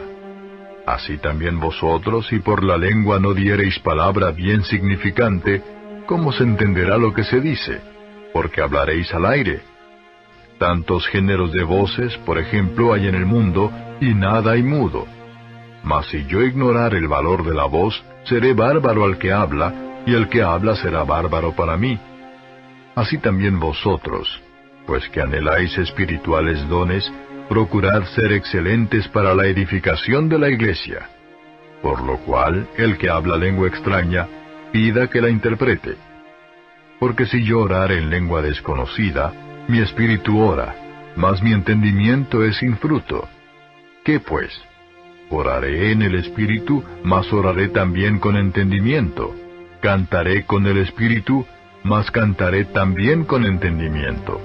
Así también vosotros, si por la lengua no diereis palabra bien significante, ¿cómo se entenderá lo que se dice? Porque hablaréis al aire. Tantos géneros de voces, por ejemplo, hay en el mundo, y nada hay mudo. Mas si yo ignorar el valor de la voz, seré bárbaro al que habla, y el que habla será bárbaro para mí. Así también vosotros, pues que anheláis espirituales dones, procurad ser excelentes para la edificación de la iglesia. Por lo cual, el que habla lengua extraña, pida que la interprete, Porque si yo orare en lengua desconocida, mi espíritu ora, mas mi entendimiento es sin fruto. ¿Qué pues? Oraré en el espíritu, mas oraré también con entendimiento. Cantaré con el espíritu, mas cantaré también con entendimiento.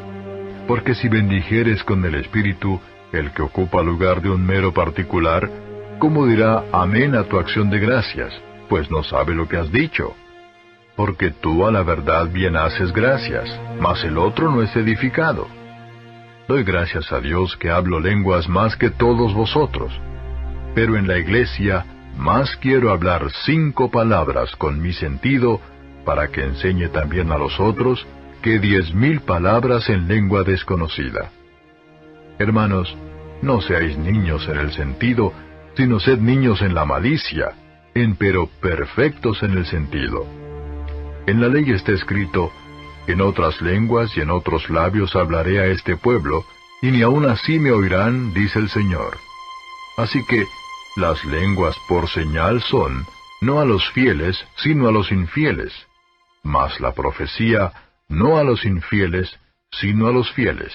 Porque si bendijeres con el espíritu, el que ocupa lugar de un mero particular, ¿cómo dirá amén a tu acción de gracias? Pues no sabe lo que has dicho. Porque tú a la verdad bien haces gracias, mas el otro no es edificado. Doy gracias a Dios que hablo lenguas más que todos vosotros. Pero en la iglesia más quiero hablar 5 palabras con mi sentido, para que enseñe también a los otros, que 10,000 palabras en lengua desconocida. Hermanos, no seáis niños en el sentido, sino sed niños en la malicia, empero perfectos en el sentido. En la ley está escrito, en otras lenguas y en otros labios hablaré a este pueblo, y ni aun así me oirán, dice el Señor. Así que, las lenguas por señal son, no a los fieles, sino a los infieles, mas la profecía, no a los infieles, sino a los fieles.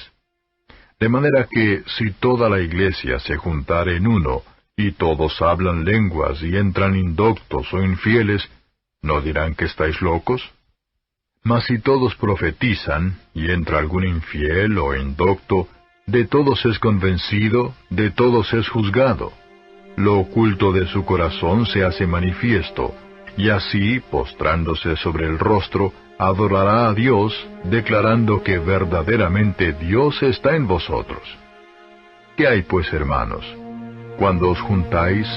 De manera que, si toda la iglesia se juntare en uno, y todos hablan lenguas y entran indoctos o infieles, ¿no dirán que estáis locos? Mas si todos profetizan, y entra algún infiel o indocto, de todos es convencido, de todos es juzgado. Lo oculto de su corazón se hace manifiesto, y así, postrándose sobre el rostro, adorará a Dios, declarando que verdaderamente Dios está en vosotros. ¿Qué hay pues, hermanos? Cuando os juntáis,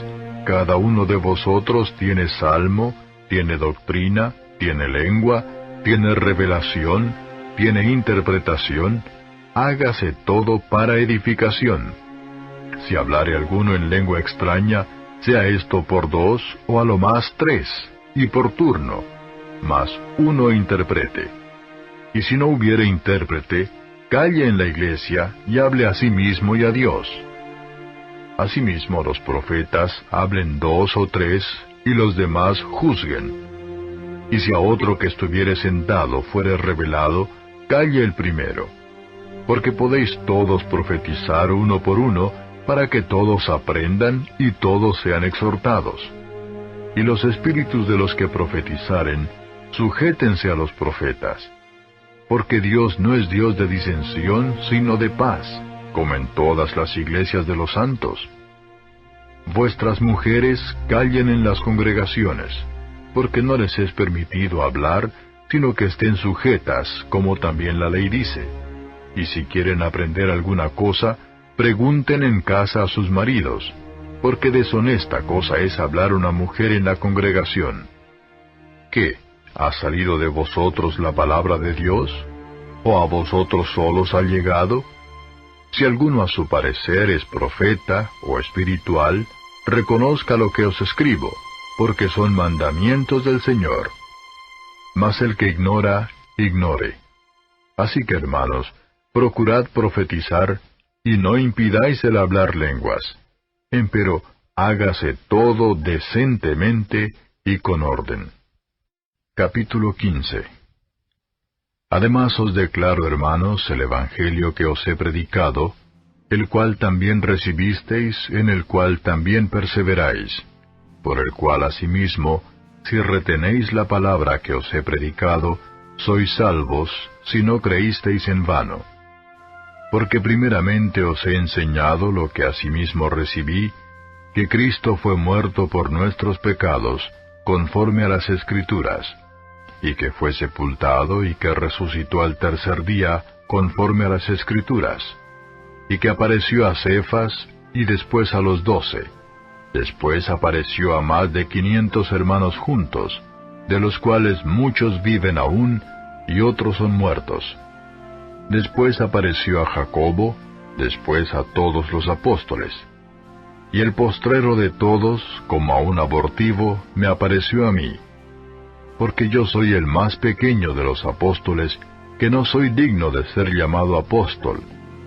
cada uno de vosotros tiene salmo, tiene doctrina, tiene lengua, tiene revelación, tiene interpretación, hágase todo para edificación. Si hablare alguno en lengua extraña, sea esto por 2 o a lo más 3, y por turno, mas uno interprete. Y si no hubiere intérprete, calle en la iglesia y hable a sí mismo y a Dios. Asimismo los profetas hablen 2 o 3, y los demás juzguen. Y si a otro que estuviere sentado fuere revelado, calle el primero. Porque podéis todos profetizar uno por uno, para que todos aprendan y todos sean exhortados. Y los espíritus de los que profetizaren, sujétense a los profetas. Porque Dios no es Dios de disensión, sino de paz, como en todas las iglesias de los santos. Vuestras mujeres callen en las congregaciones, porque no les es permitido hablar, sino que estén sujetas, como también la ley dice. Y si quieren aprender alguna cosa, pregunten en casa a sus maridos, porque deshonesta cosa es hablar una mujer en la congregación. ¿Qué? ¿Ha salido de vosotros la palabra de Dios? ¿O a vosotros solos ha llegado? Si alguno a su parecer es profeta o espiritual, reconozca lo que os escribo, porque son mandamientos del Señor. Mas el que ignora, ignore. Así que, hermanos, procurad profetizar, y no impidáis el hablar lenguas. Empero, hágase todo decentemente y con orden. Capítulo 15. Además os declaro, hermanos, el evangelio que os he predicado, el cual también recibisteis, en el cual también perseveráis, por el cual asimismo, si retenéis la palabra que os he predicado, sois salvos, si no creísteis en vano. Porque primeramente os he enseñado lo que asimismo recibí, que Cristo fue muerto por nuestros pecados, conforme a las Escrituras, y que fue sepultado y que resucitó al tercer día, conforme a las Escrituras, y que apareció a Cefas, y después a los 12. Después apareció a más de 500 hermanos juntos, de los cuales muchos viven aún, y otros son muertos. Después apareció a Jacobo, después a todos los apóstoles. Y el postrero de todos, como a un abortivo, me apareció a mí. Porque yo soy el más pequeño de los apóstoles, que no soy digno de ser llamado apóstol,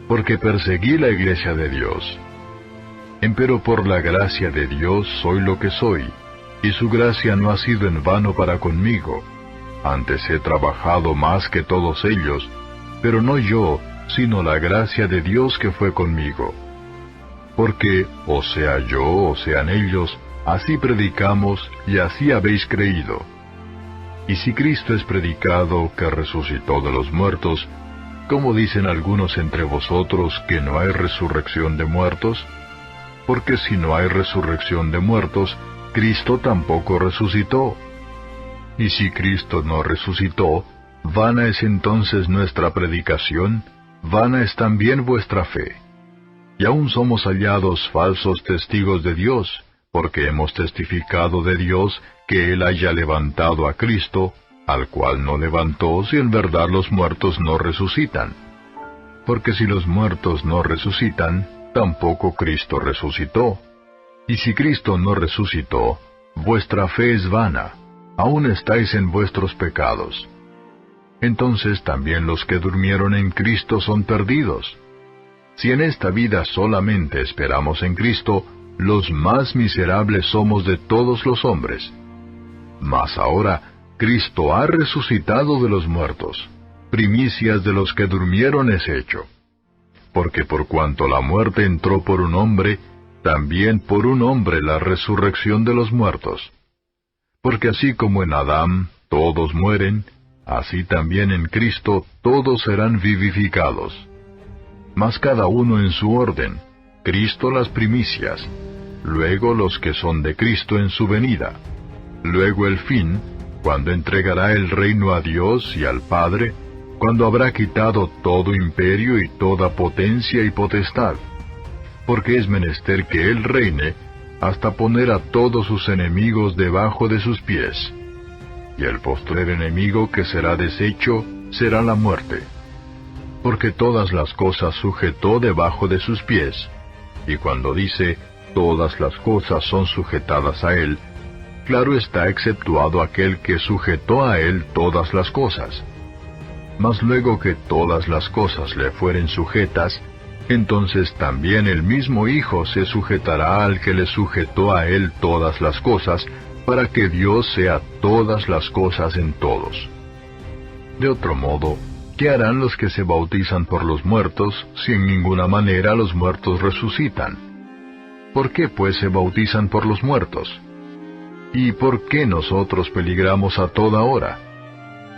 porque perseguí la iglesia de Dios. Empero por la gracia de Dios soy lo que soy, y su gracia no ha sido en vano para conmigo. Antes he trabajado más que todos ellos, pero no yo, sino la gracia de Dios que fue conmigo. Porque, o sea yo, o sean ellos, así predicamos y así habéis creído. Y si Cristo es predicado que resucitó de los muertos, ¿cómo dicen algunos entre vosotros que no hay resurrección de muertos? Porque si no hay resurrección de muertos, Cristo tampoco resucitó. Y si Cristo no resucitó, vana es entonces nuestra predicación, vana es también vuestra fe. Y aún somos hallados falsos testigos de Dios, porque hemos testificado de Dios que Él haya levantado a Cristo, al cual no levantó si en verdad los muertos no resucitan. Porque si los muertos no resucitan, tampoco Cristo resucitó. Y si Cristo no resucitó, vuestra fe es vana, aún estáis en vuestros pecados. Entonces también los que durmieron en Cristo son perdidos. Si en esta vida solamente esperamos en Cristo, los más miserables somos de todos los hombres. Mas ahora, Cristo ha resucitado de los muertos, primicias de los que durmieron es hecho. Porque por cuanto la muerte entró por un hombre, también por un hombre la resurrección de los muertos. Porque así como en Adán todos mueren, así también en Cristo todos serán vivificados. Mas cada uno en su orden, Cristo las primicias, luego los que son de Cristo en su venida, luego el fin, cuando entregará el reino a Dios y al Padre, cuando habrá quitado todo imperio y toda potencia y potestad, porque es menester que Él reine, hasta poner a todos sus enemigos debajo de sus pies. Y el postrer enemigo que será deshecho será la muerte. Porque todas las cosas sujetó debajo de sus pies, y cuando dice, todas las cosas son sujetadas a Él, claro está exceptuado aquel que sujetó a Él todas las cosas. Mas luego que todas las cosas le fueren sujetas, entonces también el mismo Hijo se sujetará al que le sujetó a Él todas las cosas, para que Dios sea todas las cosas en todos. De otro modo, ¿qué harán los que se bautizan por los muertos, si en ninguna manera los muertos resucitan? ¿Por qué pues se bautizan por los muertos? ¿Y por qué nosotros peligramos a toda hora?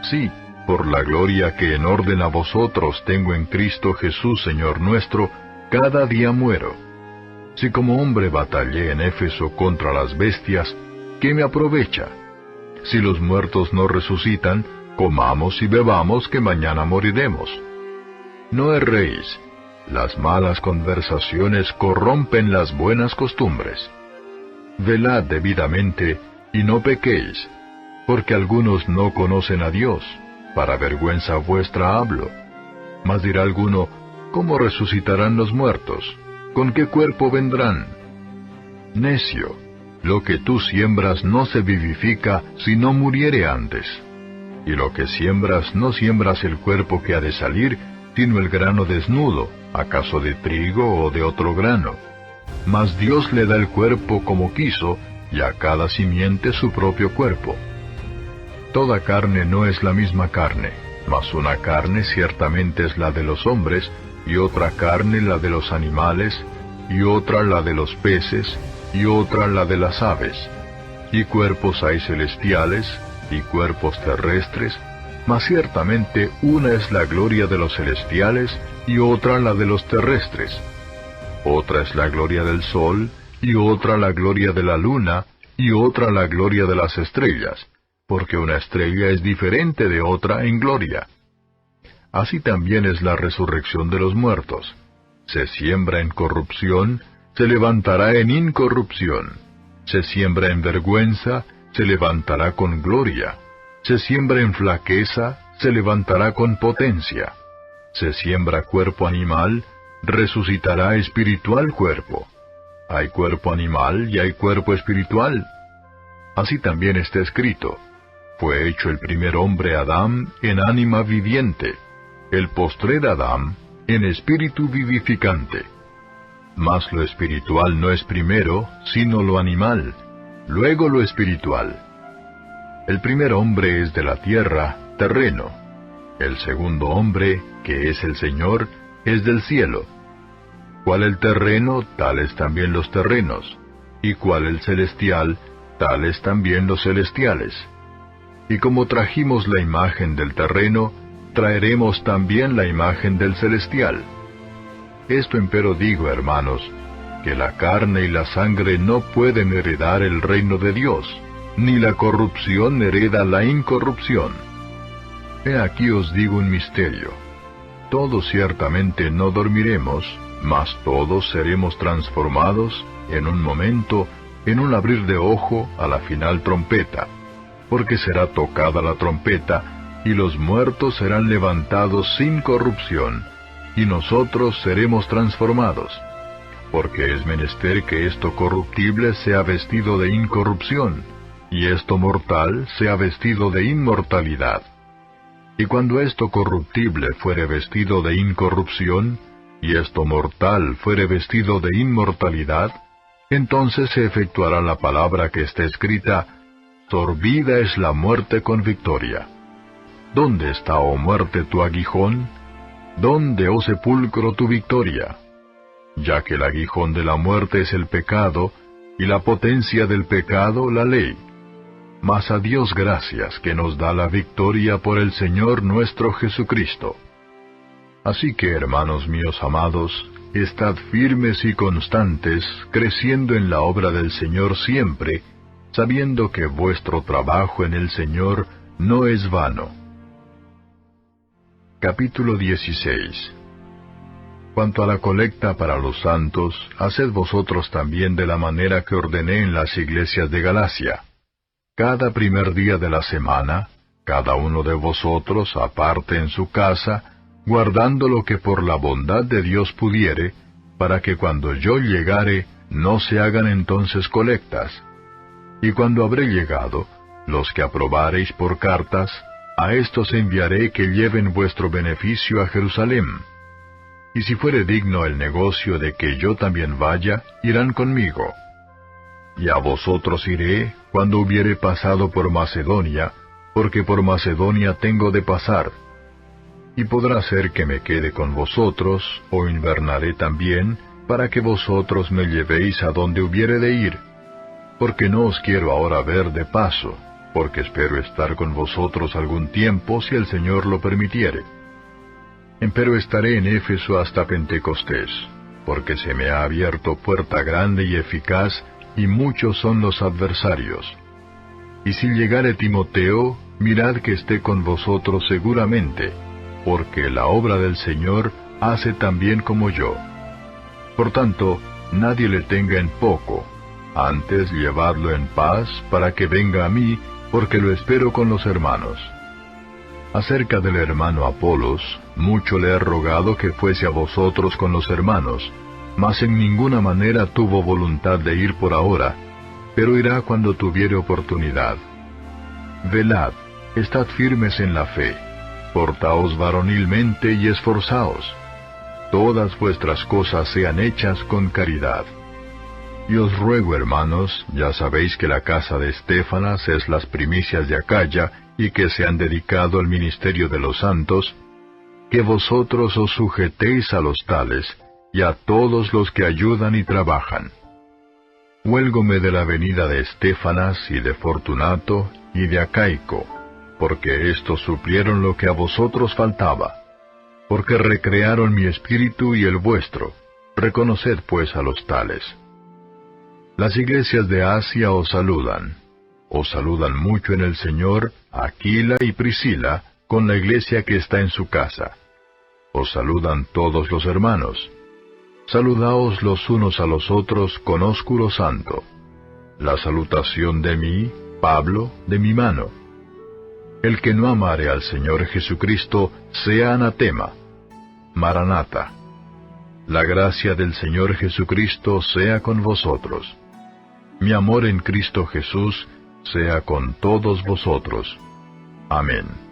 Sí, por la gloria que en orden a vosotros tengo en Cristo Jesús Señor nuestro, cada día muero. Si como hombre batallé en Éfeso contra las bestias, ¿qué me aprovecha? Si los muertos no resucitan, comamos y bebamos que mañana moriremos. No erréis, las malas conversaciones corrompen las buenas costumbres. Velad debidamente, y no pequéis, porque algunos no conocen a Dios, para vergüenza vuestra hablo. Mas dirá alguno, ¿cómo resucitarán los muertos? ¿Con qué cuerpo vendrán? Necio, lo que tú siembras no se vivifica si no muriere antes. Y lo que siembras no siembras el cuerpo que ha de salir, sino el grano desnudo, acaso de trigo o de otro grano. Mas Dios le da el cuerpo como quiso, y a cada simiente su propio cuerpo. Toda carne no es la misma carne, mas una carne ciertamente es la de los hombres, y otra carne la de los animales, y otra la de los peces, y otra la de las aves. Y cuerpos hay celestiales, y cuerpos terrestres, mas ciertamente una es la gloria de los celestiales, y otra la de los terrestres. Otra es la gloria del sol, y otra la gloria de la luna, y otra la gloria de las estrellas, porque una estrella es diferente de otra en gloria. Así también es la resurrección de los muertos. Se siembra en corrupción, se levantará en incorrupción. Se siembra en vergüenza, se levantará con gloria. Se siembra en flaqueza, se levantará con potencia. Se siembra cuerpo animal, resucitará espiritual cuerpo. Hay cuerpo animal y hay cuerpo espiritual. Así también está escrito, fue hecho el primer hombre Adán en ánima viviente, el postrer Adán en espíritu vivificante. Mas lo espiritual no es primero, sino lo animal, luego lo espiritual. El primer hombre es de la tierra, terreno. El segundo hombre, que es el Señor, es del cielo. Cual el terreno, tales también los terrenos, y cual el celestial, tales también los celestiales. Y como trajimos la imagen del terreno, traeremos también la imagen del celestial. Esto empero digo, hermanos, que la carne y la sangre no pueden heredar el reino de Dios, ni la corrupción hereda la incorrupción. He aquí os digo un misterio. Todos ciertamente no dormiremos, mas todos seremos transformados en un momento, en un abrir de ojo, a la final trompeta, porque será tocada la trompeta, y los muertos serán levantados sin corrupción, y nosotros seremos transformados. Porque es menester que esto corruptible sea vestido de incorrupción, y esto mortal sea vestido de inmortalidad. Y cuando esto corruptible fuere vestido de incorrupción, y esto mortal fuere vestido de inmortalidad, entonces se efectuará la palabra que está escrita: sorbida es la muerte con victoria. ¿Dónde está, oh muerte, tu aguijón? ¿Dónde, oh sepulcro, tu victoria? Ya que el aguijón de la muerte es el pecado, y la potencia del pecado la ley. Mas a Dios gracias, que nos da la victoria por el Señor nuestro Jesucristo. Así que, hermanos míos amados, estad firmes y constantes, creciendo en la obra del Señor siempre, sabiendo que vuestro trabajo en el Señor no es vano. Capítulo 16. Cuanto a la colecta para los santos, haced vosotros también de la manera que ordené en las iglesias de Galacia. Cada primer día de la semana, cada uno de vosotros aparte en su casa, guardando lo que por la bondad de Dios pudiere, para que cuando yo llegare, no se hagan entonces colectas. Y cuando habré llegado, los que aprobareis por cartas, a éstos enviaré que lleven vuestro beneficio a Jerusalén. Y si fuere digno el negocio de que yo también vaya, irán conmigo. Y a vosotros iré, cuando hubiere pasado por Macedonia, porque por Macedonia tengo de pasar. Y podrá ser que me quede con vosotros, o invernaré también, para que vosotros me llevéis a donde hubiere de ir. Porque no os quiero ahora ver de paso, porque espero estar con vosotros algún tiempo, si el Señor lo permitiere. Empero estaré en Éfeso hasta Pentecostés, porque se me ha abierto puerta grande y eficaz, y muchos son los adversarios. Y si llegare Timoteo, mirad que esté con vosotros seguramente, porque la obra del Señor hace también como yo. Por tanto, nadie le tenga en poco, antes llevadlo en paz, para que venga a mí, porque lo espero con los hermanos. Acerca del hermano Apolos, mucho le he rogado que fuese a vosotros con los hermanos, mas en ninguna manera tuvo voluntad de ir por ahora, pero irá cuando tuviere oportunidad. Velad, estad firmes en la fe, portaos varonilmente y esforzaos. Todas vuestras cosas sean hechas con caridad. Y os ruego, hermanos, ya sabéis que la casa de Estéfanas es las primicias de Acaya, y que se han dedicado al ministerio de los santos, que vosotros os sujetéis a los tales, y a todos los que ayudan y trabajan. Huélgome de la venida de Estéfanas y de Fortunato y de Acaico, porque éstos suplieron lo que a vosotros faltaba, porque recrearon mi espíritu y el vuestro. Reconoced pues a los tales. Las iglesias de Asia os saludan. Os saludan mucho en el Señor Aquila y Priscila, con la iglesia que está en su casa. Os saludan todos los hermanos. Saludaos los unos a los otros con ósculo santo. La salutación de mí, Pablo, de mi mano. El que no amare al Señor Jesucristo, sea anatema. Maranata. La gracia del Señor Jesucristo sea con vosotros. Mi amor en Cristo Jesús sea con todos vosotros. Amén.